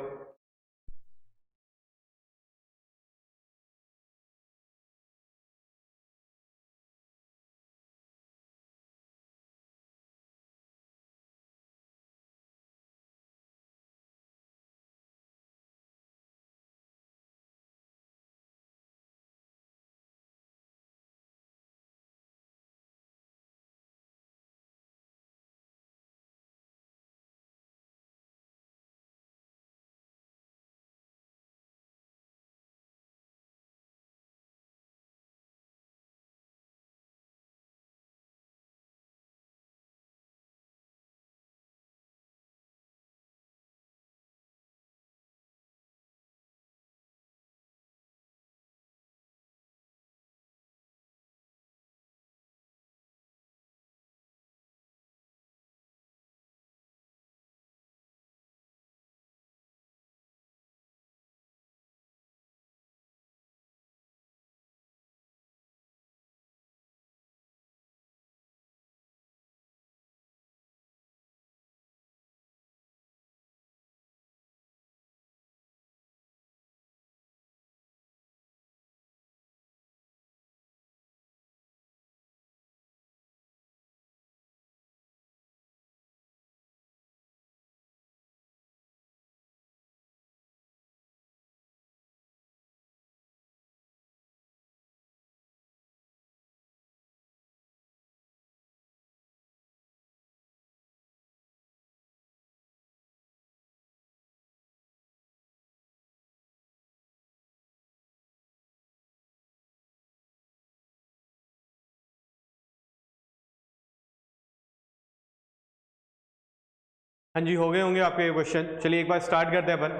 हाँ जी, हो गए होंगे आपके क्वेश्चन। चलिए एक बार स्टार्ट करते हैं अपन,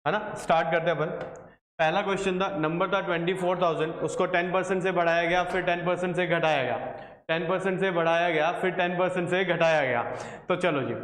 है ना, स्टार्ट करते हैं अपन। पहला क्वेश्चन था, नंबर था 24,000, उसको 10% से बढ़ाया गया, फिर 10% से घटाया गया, 10% से बढ़ाया गया, फिर 10% से घटाया गया। तो चलो जी,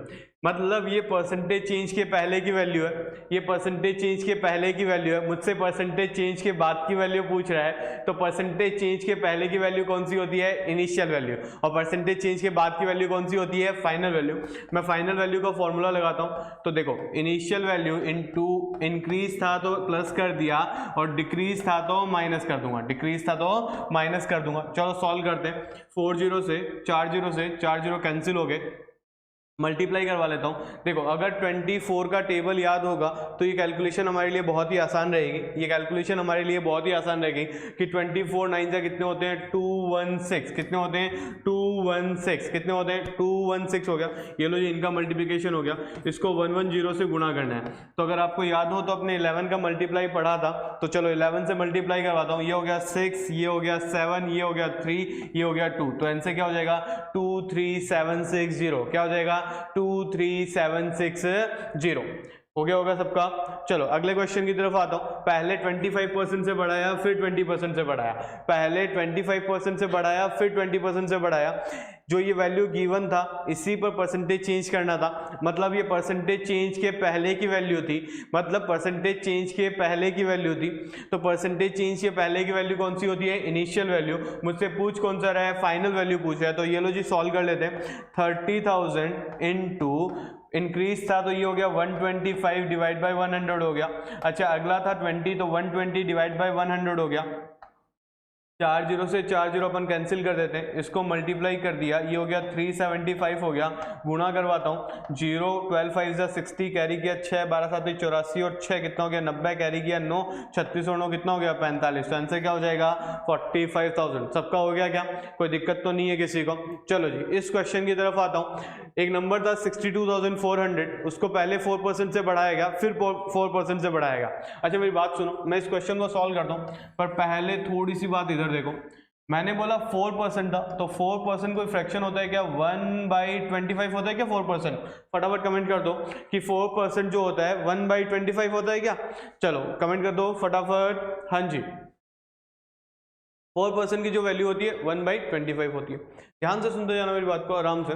मतलब ये परसेंटेज चेंज के पहले की वैल्यू है, ये परसेंटेज चेंज के पहले की वैल्यू है, मुझसे परसेंटेज चेंज के बाद की वैल्यू पूछ रहा है। तो परसेंटेज चेंज के पहले की वैल्यू कौन सी होती है? Initial value. और परसेंटेज चेंज के बाद की वैल्यू कौन सी होती है? Final value. मैं फाइनल वैल्यू का फॉर्मूला लगाता हूं। तो देखो, इनिशियल वैल्यू इनटू इंक्रीज था तो प्लस कर दिया, और डिक्रीज था तो माइनस कर दूंगा, डिक्रीज था तो माइनस कर दूंगा। चलो सॉल्व करते हैं। 4 जीरो से 4 जीरो कैंसिल हो गए, मल्टीप्लाई करवा लेता हूं। देखो, अगर 24 का टेबल याद होगा तो ये कैलकुलेशन हमारे लिए बहुत ही आसान रहेगी, ये कैलकुलेशन हमारे लिए बहुत ही आसान रहेगी कि 24 9 से कितने होते हैं? 216। कितने होते हैं? 216। कितने होते हैं? 216 हो गया। ये लो जी, इनका मल्टीप्लिकेशन हो गया। इसको 110 से गुणा करना है। तो अगर आपको याद हो तो अपने 11 का मल्टीप्लाई पढ़ा था, तो चलो 11 से मल्टीप्लाई करवाता हूँ। ये हो गया 6, ये हो गया 7, ये हो गया 3, ये हो गया 2। तो आंसर क्या हो जाएगा? 23760। क्या हो जाएगा? 23760 हो गया होगा सबका। चलो अगले क्वेश्चन की तरफ आता हूं। पहले 25% से बढ़ाया, फिर 20% से बढ़ाया, पहले 25% से बढ़ाया, फिर 20% से बढ़ाया। जो ये वैल्यू गिवन था, इसी पर परसेंटेज चेंज करना था। मतलब ये परसेंटेज चेंज के पहले की वैल्यू थी, मतलब परसेंटेज चेंज के पहले की वैल्यू थी। तो परसेंटेज चेंज के पहले की वैल्यू कौन सी होती है? Initial value. मुझसे पूछ कौन सा रहा है? फाइनल वैल्यू पूछ रहा है। तो ये लो जी, सॉल्व कर लेते हैं। 30,000 इंटू इंक्रीज था तो ये हो गया 125 डिवाइड बाई 100 हो गया। अच्छा, अगला था 20, तो 120 डिवाइड बाई 100 हो गया। 4 जीरो से 4 जीरो अपन कैंसिल कर देते हैं, इसको मल्टीप्लाई कर दिया, ये हो गया 375 हो गया, गुणा करवाता हूँ, 0 12 5 जा 60, कैरी किया 6, 12 7 84 और 6 कितना हो गया 90, कैरी किया 9, 36 और 9 कितना हो गया 45, तो आंसर क्या हो जाएगा 45,000। सबका हो गया क्या, कोई दिक्कत तो नहीं है किसी को। चलो जी इस क्वेश्चन की तरफ आता हूँ। एक नंबर था 62,400, उसको पहले 4% से बढ़ाएगा, फिर 4% से बढ़ाएगा। अच्छा मेरी बात सुनो, मैं इस क्वेश्चन को सॉल्व करता हूँ, पर पहले थोड़ी सी बात इधर देखो। मैंने बोला 4% था, तो 4% कोई फ्रैक्शन होता है क्या, 1/25 होता है क्या 4%? फटाफट कमेंट कर दो कि 4% जो होता है 1/25 होता है क्या। चलो कमेंट कर दो फटाफट। हाँ जी, 4% की जो वैल्यू होती है 1/25 होती है। ध्यान से सुनते जाना मेरी बात को आराम से।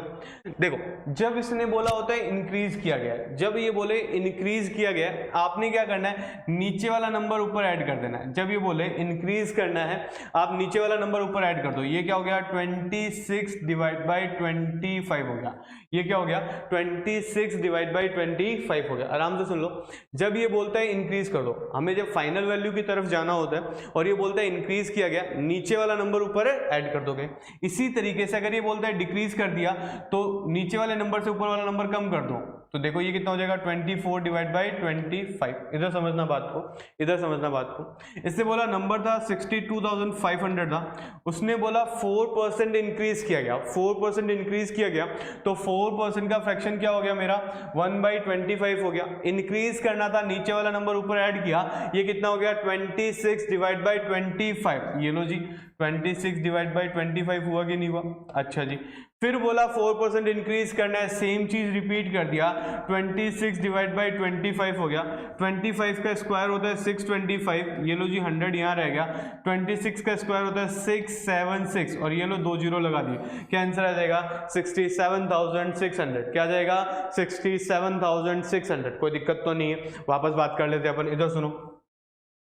देखो जब इसने बोला होता है इंक्रीज किया गया है, जब ये बोले इंक्रीज किया गया है, आपने क्या करना है, नीचे वाला नंबर ऊपर ऐड कर देना है। जब ये बोले इंक्रीज करना है, आप नीचे वाला नंबर ऊपर ऐड कर दो। ये क्या हो गया 26 डिवाइड बाई 25 हो गया। ये क्या हो गया 26 डिवाइड बाई 25 हो गया। आराम से सुन लो, जब ये बोलता है इंक्रीज कर दो, हमें जब फाइनल वैल्यू की तरफ जाना होता है और ये बोलता है इंक्रीज किया गया, नीचे वाला नंबर ऊपर ऐड कर दोगे। इसी तरीके से अगर ये बोलता है डिक्रीज कर दिया, तो नीचे वाले नंबर से ऊपर वाला नंबर कम कर दो। तो देखो ये कितना हो जाएगा 24 डिवाइड बाई 25। इधर समझना बात को, इधर समझना बात को। इससे बोला नंबर था 62,500 था, उसने बोला 4% इंक्रीज किया गया, 4% इंक्रीज किया गया, तो 4% का फ्रैक्शन क्या हो गया मेरा 1/25 हो गया। इंक्रीज करना था, नीचे वाला नंबर ऊपर ऐड किया, ये कितना हो गया 26 डिवाइड बाई 25। ये लो जी 26 डिवाइड बाई 25 हुआ कि नहीं हुआ। अच्छा जी, फिर बोला 4% इंक्रीज करना है, सेम चीज रिपीट कर दिया, 26 डिवाइड बाई 25 हो गया। 25 का स्क्वायर होता है 625, ये लो जी 100 यहाँ रह गया। 26 का स्क्वायर होता है 676 और ये लो 2 जीरो लगा दिए, क्या आंसर आ जाएगा 67,600। क्या जाएगा 67,600। कोई दिक्कत तो नहीं है, वापस बात कर लेते हैं अपन। इधर सुनो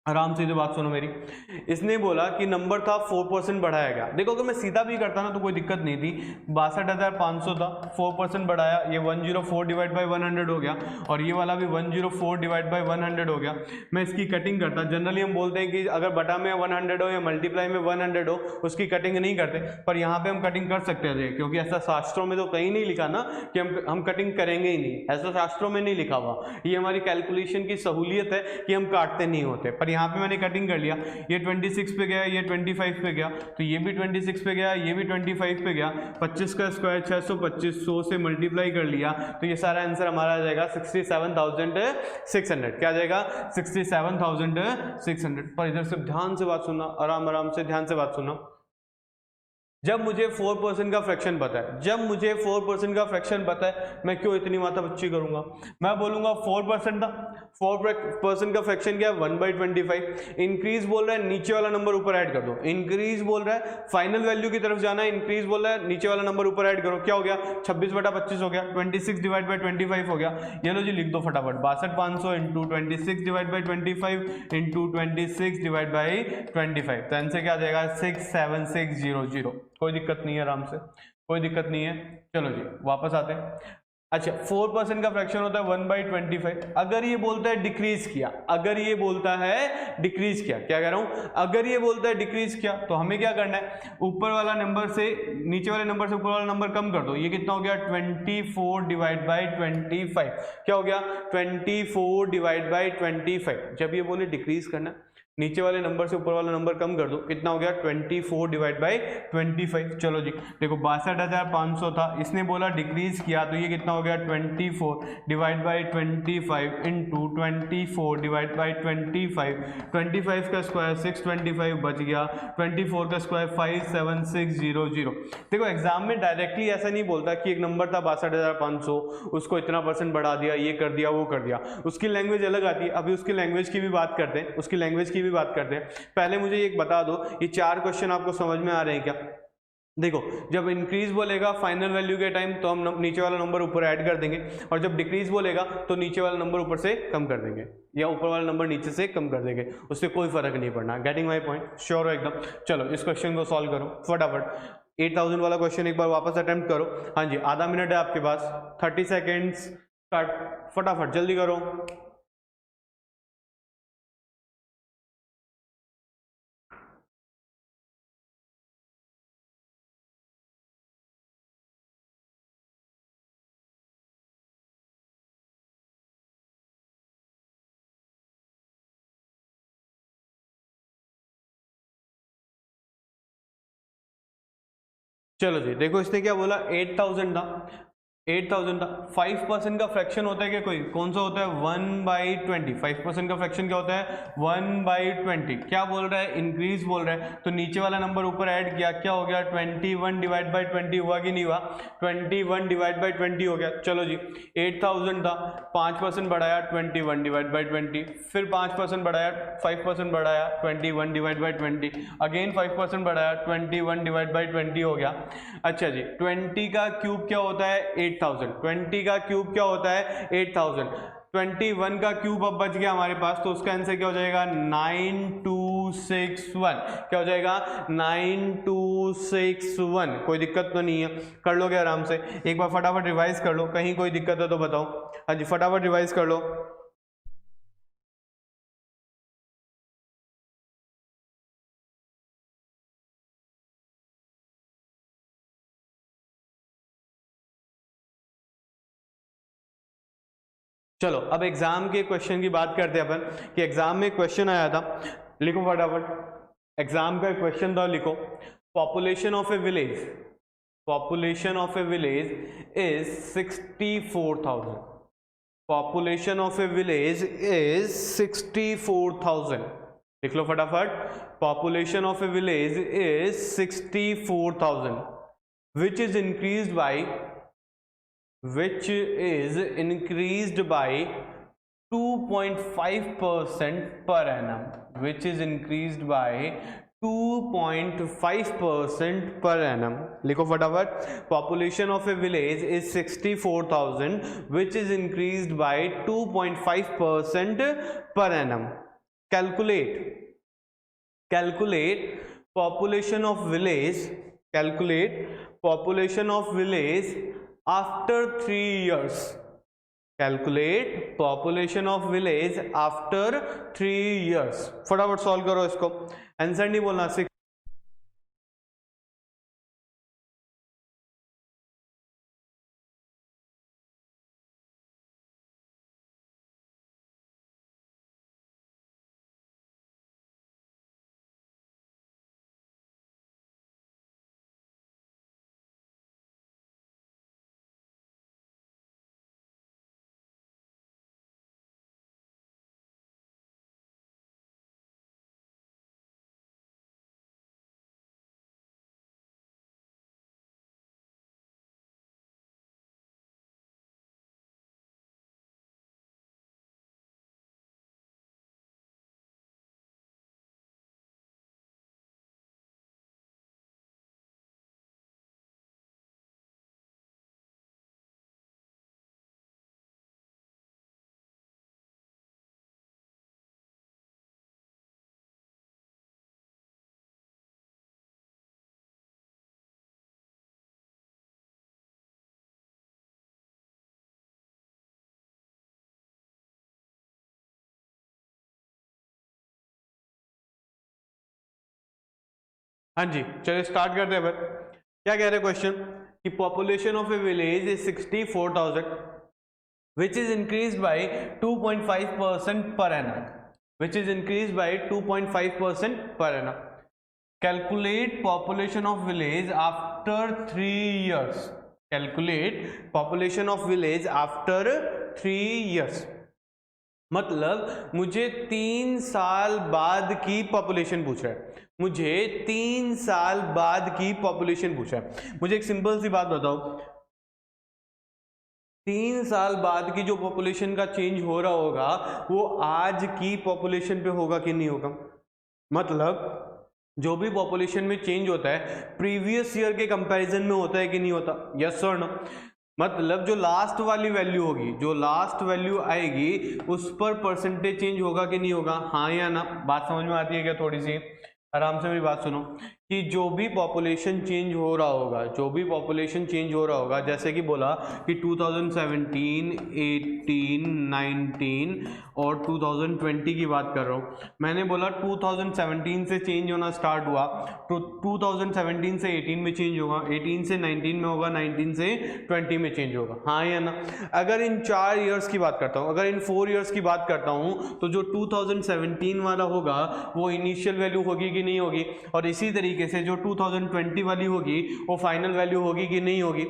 आराम से, जो बात सुनो मेरी। इसने बोला कि नंबर था 4% बढ़ाया गया। देखो अगर मैं सीधा भी करता ना तो कोई दिक्कत नहीं थी, 62,500 था, 4% बढ़ाया, ये 104 डिवाइड बाई 100 हो गया, और ये वाला भी 104 डिवाइड बाई 100 हो गया। मैं इसकी कटिंग करता, जनरली हम बोलते हैं कि अगर बटा में 100 हो या मल्टीप्लाई में 100 हो, उसकी कटिंग नहीं करते, पर यहाँ पे हम कटिंग कर सकते हैं, क्योंकि ऐसा शास्त्रों में तो कहीं नहीं लिखा ना कि हम कटिंग करेंगे ही नहीं, ऐसा शास्त्रों में नहीं लिखा हुआ। ये हमारी कैलकुलेशन की सहूलियत है कि हम काटते नहीं होते, पर यहाँ पे मैंने कटिंग कर लिया। ये 26 पे गया, ये 25 पे गया, तो ये भी 26 पे गया, ये भी 25 पे गया। 25 का स्क्वायर 625, 100 से मल्टीप्लाई कर लिया, तो ये सारा आंसर हमारा आ जाएगा 67,600। क्या आ जाएगा 67,600। पर इधर से ध्यान से बात सुनना, आराम आराम से ध्यान से बात सुनना। जब मुझे 4% का फ्रैक्शन पता है, जब मुझे 4% का फ्रैक्शन पता है, मैं क्यों इतनी माथापच्ची करूंगा। मैं बोलूंगा 4% था, 4% का फ्रैक्शन क्या है 1/25। इंक्रीज बोल रहा है, नीचे वाला नंबर ऊपर ऐड कर दो। इंक्रीज बोल रहा है, फाइनल वैल्यू की तरफ जाना है, इंक्रीज बोल रहा है, नीचे वाला नंबर ऊपर ऐड करो। क्या हो गया 26/25 हो गया, 26 डिवाइड बाई 25 हो गया। ये लो जी लिख दो फटाफट, 62,500 into 26 divide by 25 into 26 divide by 25। तो आंसर क्या आ जाएगा 67600। कोई दिक्कत नहीं है, आराम से, कोई दिक्कत नहीं है। चलो जी वापस आते हैं। अच्छा 4% का फ्रैक्शन होता है 1/25। अगर ये बोलता है डिक्रीज किया, अगर ये बोलता है डिक्रीज किया, क्या कह रहा हूं, अगर ये बोलता है डिक्रीज किया, तो हमें क्या करना है, ऊपर वाला नंबर से नीचे वाले नंबर से ऊपर वाला नंबर कम कर दो। ये कितना हो गया 24 डिवाइड बाई 25। क्या हो गया 24 डिवाइड बाई 25। जब ये बोले डिक्रीज करना, नीचे वाले नंबर से ऊपर वाला नंबर कम कर दो, कितना हो गया 24 डिवाइड बाई 25। चलो जी देखो 62,500 था, इसने बोला डिक्रीज किया, तो ये कितना हो गया 24 divide by 25 into 24 divide by 25। 25 का स्क्वायर 625 बच गया, 24 का स्क्वायर 57600। देखो एग्जाम में डायरेक्टली ऐसा नहीं बोलता कि एक नंबर था 62,500, उसको इतना % बढ़ा दिया, ये कर दिया, वो कर दिया। उसकी लैंग्वेज अलग आती है। अभी उसकी लैंग्वेज की भी बात करते हैं, उसकी लैंग्वेज की भी बात करते हैं। पहले मुझे एक बता दो, ये 4 क्वेश्चन आपको समझ में आ रहे हैं क्या। देखो जब इंक्रीज बोलेगा फाइनल वैल्यू के टाइम, तो हम नीचे वाला नंबर ऊपर ऐड कर देंगे, और जब डिक्रीज बोलेगा तो नीचे वाला नंबर ऊपर से कम कर देंगे, या ऊपर वाला नंबर नीचे से कम कर देंगे, उससे कोई फर्क नहीं पड़ना। गेटिंग माई पॉइंट, श्योर हो एकदम। चलो इस क्वेश्चन को सॉल्व करो फटाफट। 8000 वाला क्वेश्चन एक बार वापस अटेम्प्ट करो। हाँ जी आधा मिनट है आपके पास, 30 सेकेंड्स स्टार्ट, फटाफट जल्दी करो। चलो जी देखो इसने क्या बोला, 8000 था, 8000 था। 5% का फ्रैक्शन होता है क्या कोई, कौन सा होता है, 1/20। 5% का फ्रैक्शन क्या होता है, 1/20। क्या बोल रहा है, इंक्रीज बोल रहा है, तो नीचे वाला नंबर ऊपर ऐड किया, क्या हो गया, 21 डिवाइड बाई 20 हुआ कि नहीं हुआ, 21 डिवाइड बाई 20 हो गया। चलो जी 8000 था, 5% बढ़ाया 21 डिवाइड बाई 20, फिर 5% बढ़ाया, 5% बढ़ाया 21 डिवाइड बाई 20, अगेन 5% बढ़ाया 21 डिवाइड बाई 20 हो गया। अच्छा जी 20 का क्यूब क्या होता है, 8000। 20 का क्यूब क्या होता है, 8000। 21 का क्यूब अब बच गया हमारे पास, तो उसका आंसर क्या हो जाएगा, 9261। क्या हो जाएगा, 9261। कोई दिक्कत तो नहीं है, कर लोगे आराम से। एक बार फटाफट रिवाइज कर लो, कहीं कोई दिक्कत है तो बताओ। हाँ जी फटाफट रिवाइज कर लो। चलो अब एग्जाम के क्वेश्चन की बात करते हैं अपन, कि एग्जाम में क्वेश्चन आया था, लिखो फटाफट। एग्जाम का क्वेश्चन था, लिखो, population of A village, population of A village is 64,000। Population of A village is 64,000। लिख लो फटाफट, population of A village is 64,000 which is increased by 2.5% per annum, which is increased by 2.5% per annum। लिखो फटाफट, population of a village is 64,000 which is increased by 2.5% per annum। calculate population of village, calculate population of village after 3 years। Calculate population of village after 3 years। फटाफट solve करो इसको, answer नहीं बोलना। हाँ जी चलिए start करते हैं फिर। क्या कह रहे हैं क्वेश्चन, कि population of A village is 64,000 which is increased by 2.5% per annum, which is increased by 2.5% per annum। calculate population of village after 3 years। calculate population of village after 3 years। मतलब मुझे 3 साल बाद की पॉपुलेशन पूछ रहा है, मुझे 3 साल बाद की पॉपुलेशन पूछ रहा है। मुझे एक सिंपल सी बात बताओ, 3 साल बाद की जो पॉपुलेशन का चेंज हो रहा होगा वो आज की पॉपुलेशन पे होगा कि नहीं होगा। मतलब जो भी पॉपुलेशन में चेंज होता है प्रीवियस ईयर के कंपैरिजन में होता है कि नहीं होता, यस और नो। मतलब जो लास्ट वाली वैल्यू होगी, जो लास्ट वैल्यू आएगी उस पर परसेंटेज चेंज होगा कि नहीं होगा, हाँ या ना। बात समझ में आती है क्या, थोड़ी सी आराम से मेरी बात सुनो, कि जो भी पॉपुलेशन चेंज हो रहा होगा, जो भी पॉपुलेशन चेंज हो रहा होगा, जैसे कि बोला कि 2017, 18, 19 और 2020 की बात कर रहा हूँ। मैंने बोला 2017 से चेंज होना स्टार्ट हुआ, तो 2017 से 18 में चेंज होगा, 18 से 19 में होगा, 19 से 20 में चेंज होगा, हाँ या ना। अगर इन 4 ईयर्स की बात करता हूँ, अगर इन 4 ईयर्स की बात करता हूँ, तो जो 2017 वाला होगा वो इनिशियल वैल्यू होगी कि नहीं होगी। और इसी तरीके तरीके से जो 2020 वाली होगी वो फाइनल वैल्यू होगी कि नहीं होगी,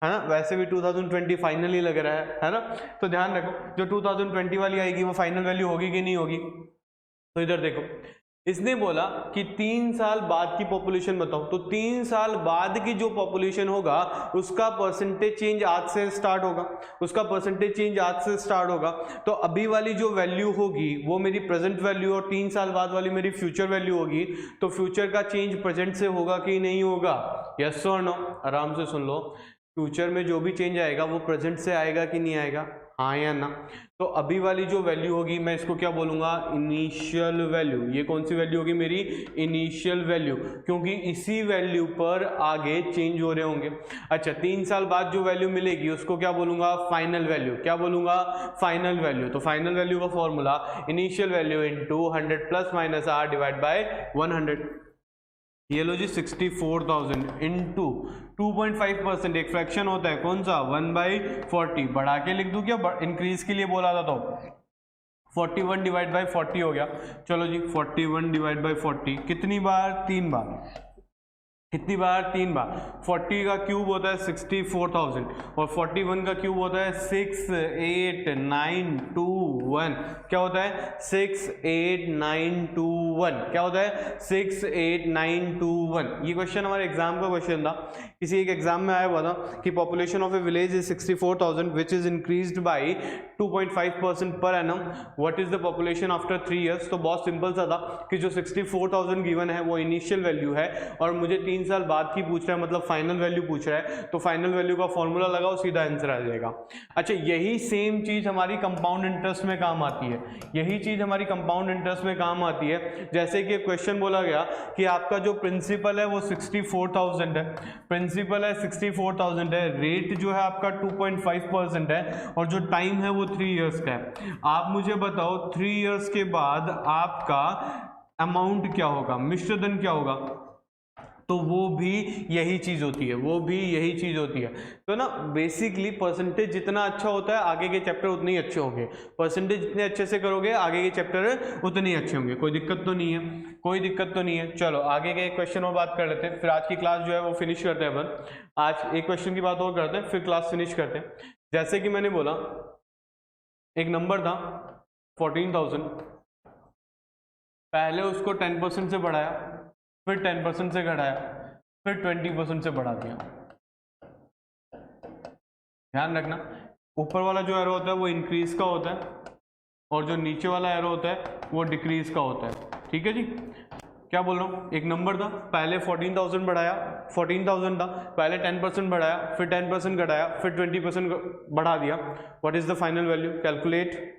है ना। वैसे भी 2020 फाइनल ही लग रहा है ना। तो ध्यान रखो जो 2020 वाली आएगी वो फाइनल वैल्यू होगी कि नहीं होगी। तो इधर देखो इसने बोला कि 3 साल बाद की पॉपुलेशन बताओ, तो 3 साल बाद की जो पॉपुलेशन होगा उसका परसेंटेज चेंज आज से स्टार्ट होगा, उसका परसेंटेज चेंज आज से स्टार्ट होगा। तो अभी वाली जो वैल्यू होगी वो मेरी प्रेजेंट वैल्यू और 3 साल बाद वाली मेरी फ्यूचर वैल्यू होगी। तो फ्यूचर का चेंज प्रेजेंट से होगा कि नहीं होगा, यस और नो। आराम से सुन लो, फ्यूचर में जो भी चेंज आएगा वो प्रेजेंट से आएगा कि नहीं आएगा, हाँ या ना। तो अभी वाली जो वैल्यू होगी मैं इसको क्या बोलूंगा, इनिशियल वैल्यू। ये कौन सी वैल्यू होगी मेरी, इनिशियल वैल्यू, क्योंकि इसी वैल्यू पर आगे चेंज हो रहे होंगे। अच्छा 3 साल बाद जो वैल्यू मिलेगी उसको क्या बोलूंगा, फाइनल वैल्यू। क्या बोलूंगा, फाइनल वैल्यू। तो फाइनल वैल्यू का formula initial value into 100 plus minus R divide by 100। ये लो जी 64,000 इंटू 2.5%, एक फ्रैक्शन होता है कौन सा, 1/40। बढ़ा के लिख दूं क्या, इंक्रीज के लिए बोला था तो 41 डिवाइड बाई 40 हो गया। चलो जी 41 डिवाइड बाई 40 कितनी बार, 3 बार। कितनी बार, 3 बार। 40 का क्यूब होता है 64,000 और 41 का क्यूब होता है 68921। क्या होता है, 68921। क्या होता है, 68921। ये क्वेश्चन हमारे एग्जाम का क्वेश्चन था, किसी एक एग्जाम में आया हुआ था कि population of A village is 64,000 which is increased by 2.5% per annum, what is the population after 3 years। तो बहुत सिंपल सा था कि जो 64,000 गिवन है वो इनिशियल वैल्यू है और मुझे 3 साल बाद की पूछ रहा है, मतलब फाइनल वैल्यू पूछ रहा है। तो फाइनल वैल्यू का फॉर्मूला लगाओ, सीधा आंसर आ जाएगा। अच्छा यही सेम चीज हमारी कंपाउंड इंटरेस्ट में काम आती है, यही चीज हमारी कंपाउंड इंटरेस्ट में काम आती है। जैसे कि क्वेश्चन बोला गया कि आपका जो प्रिंसिपल है वो 64,000 है, प्रिंसिपल है 64,000 है, रेट जो है आपका 2.5% है और जो टाइम है वो 3 years का है। आप मुझे बताओ 3 years के बाद आपका अमाउंट क्या होगा, मिश्रधन क्या होगा। तो वो भी यही चीज होती है, वो भी यही चीज होती है। तो ना बेसिकली परसेंटेज जितना अच्छा होता है आगे के चैप्टर उतने ही अच्छे होंगे, परसेंटेज जितने अच्छे से करोगे आगे के चैप्टर उतने ही अच्छे होंगे। कोई दिक्कत तो नहीं है, कोई दिक्कत तो नहीं है। चलो आगे के क्वेश्चन और बात कर लेते हैं, फिर आज की क्लास जो है वो फिनिश करते हैं अपन। आज एक क्वेश्चन की बात और करते हैं फिर क्लास फिनिश करते हैं। जैसे कि मैंने बोला एक नंबर था 14,000, पहले उसको 10% से बढ़ाया, फिर 10% से घटाया, फिर 20% से बढ़ा दिया। ध्यान रखना ऊपर वाला जो एरो होता है वो इंक्रीज का होता है और जो नीचे वाला एरो होता है वो डिक्रीज का होता है। ठीक है जी, क्या बोल रहा हूँ, एक नंबर था पहले 14,000 बढ़ाया, 14,000 था पहले 10% बढ़ाया, फिर 10% घटाया, फिर 20% बढ़ा दिया। What is the final value, calculate.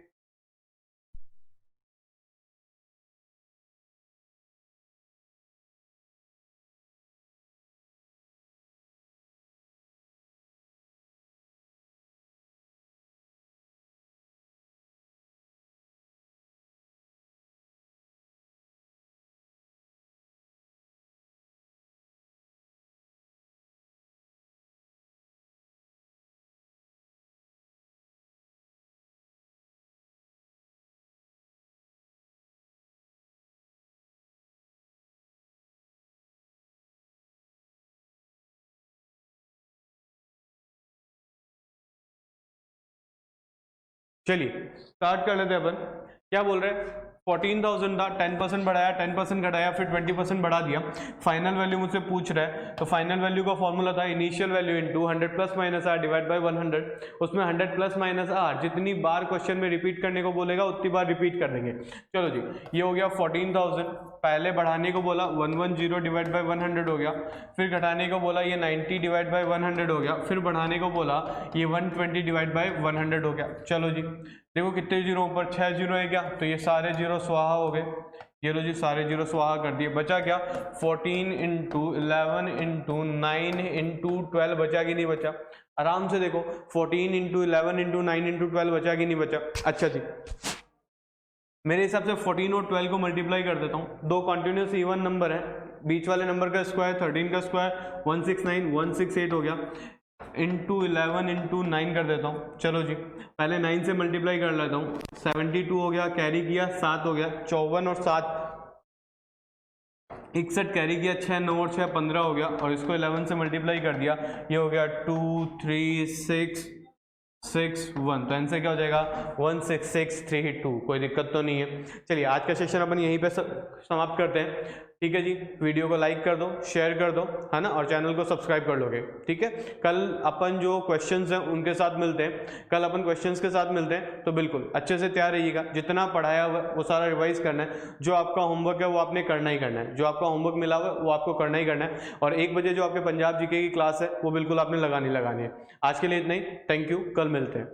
चलिए स्टार्ट कर लेते हैं अपन। क्या बोल रहे हैं, 14,000 था, 10% बढ़ाया, 10% घटाया, फिर 20% बढ़ा दिया। फाइनल वैल्यू मुझसे पूछ रहा है, तो फाइनल वैल्यू का फॉर्मूला था initial value into 100 plus minus R divide by 100। उसमें 100 प्लस माइनस आर जितनी बार क्वेश्चन में रिपीट करने को बोलेगा उतनी बार रिपीट कर देंगे। चलो जी ये हो गया 14,000, पहले बढ़ाने को बोला 110 डिवाइड बाय 100 हो गया, फिर घटाने को बोला ये 90 डिवाइड बाय 100 हो गया, फिर बढ़ाने को बोला ये 120 डिवाइड बाय 100 हो गया। चलो जी देखो कितने जीरो ऊपर, 6 जीरो है क्या, तो ये सारे जीरो स्वाहा हो गए। ये लो जी सारे जीरो स्वाहा कर दिए, बचा क्या 14 इंटू 11 इंटू 9 इंटू 12 बचा कि नहीं बचा। आराम से देखो 14 इंटू 11 इंटू 9 इंटू 12 बचा कि नहीं बचा। अच्छा जी मेरे हिसाब से 14 और 12 को मल्टीप्लाई कर देता हूँ, दो कॉन्टिन्यूस इवन नंबर है, बीच वाले नंबर का स्क्वायर 13 का स्क्वायर 169 168 हो गया, इंटू 11 इंटू 9 कर देता हूँ। चलो जी पहले 9 से मल्टीप्लाई कर लेता हूँ, 72 हो गया, कैरी किया 7 हो गया, 54 और 7 61 कैरी किया, 6 9 और 6 15 हो गया, और इसको 11 से मल्टीप्लाई कर दिया, ये हो गया 2 3 6 6 1, तो आंसर क्या हो जाएगा 16632। कोई दिक्कत तो नहीं है। चलिए आज का सेशन अपन यहीं पे समाप्त करते हैं। ठीक है जी, वीडियो को लाइक कर दो, शेयर कर दो, है ना, और चैनल को सब्सक्राइब कर लोगे। ठीक है, कल अपन जो क्वेश्चंस हैं उनके साथ मिलते हैं, कल अपन क्वेश्चंस के साथ मिलते हैं। तो बिल्कुल अच्छे से तैयार रहिएगा, जितना पढ़ाया हुआ है वो सारा रिवाइज करना है, जो आपका होमवर्क है वो आपने करना ही करना है, जो आपका होमवर्क मिला हुआ है वो आपको करना ही करना है, और 1 बजे जो आपके पंजाब जीके की क्लास है वो बिल्कुल आपने लगानी है। आज के लिए इतना ही, थैंक यू, कल मिलते हैं।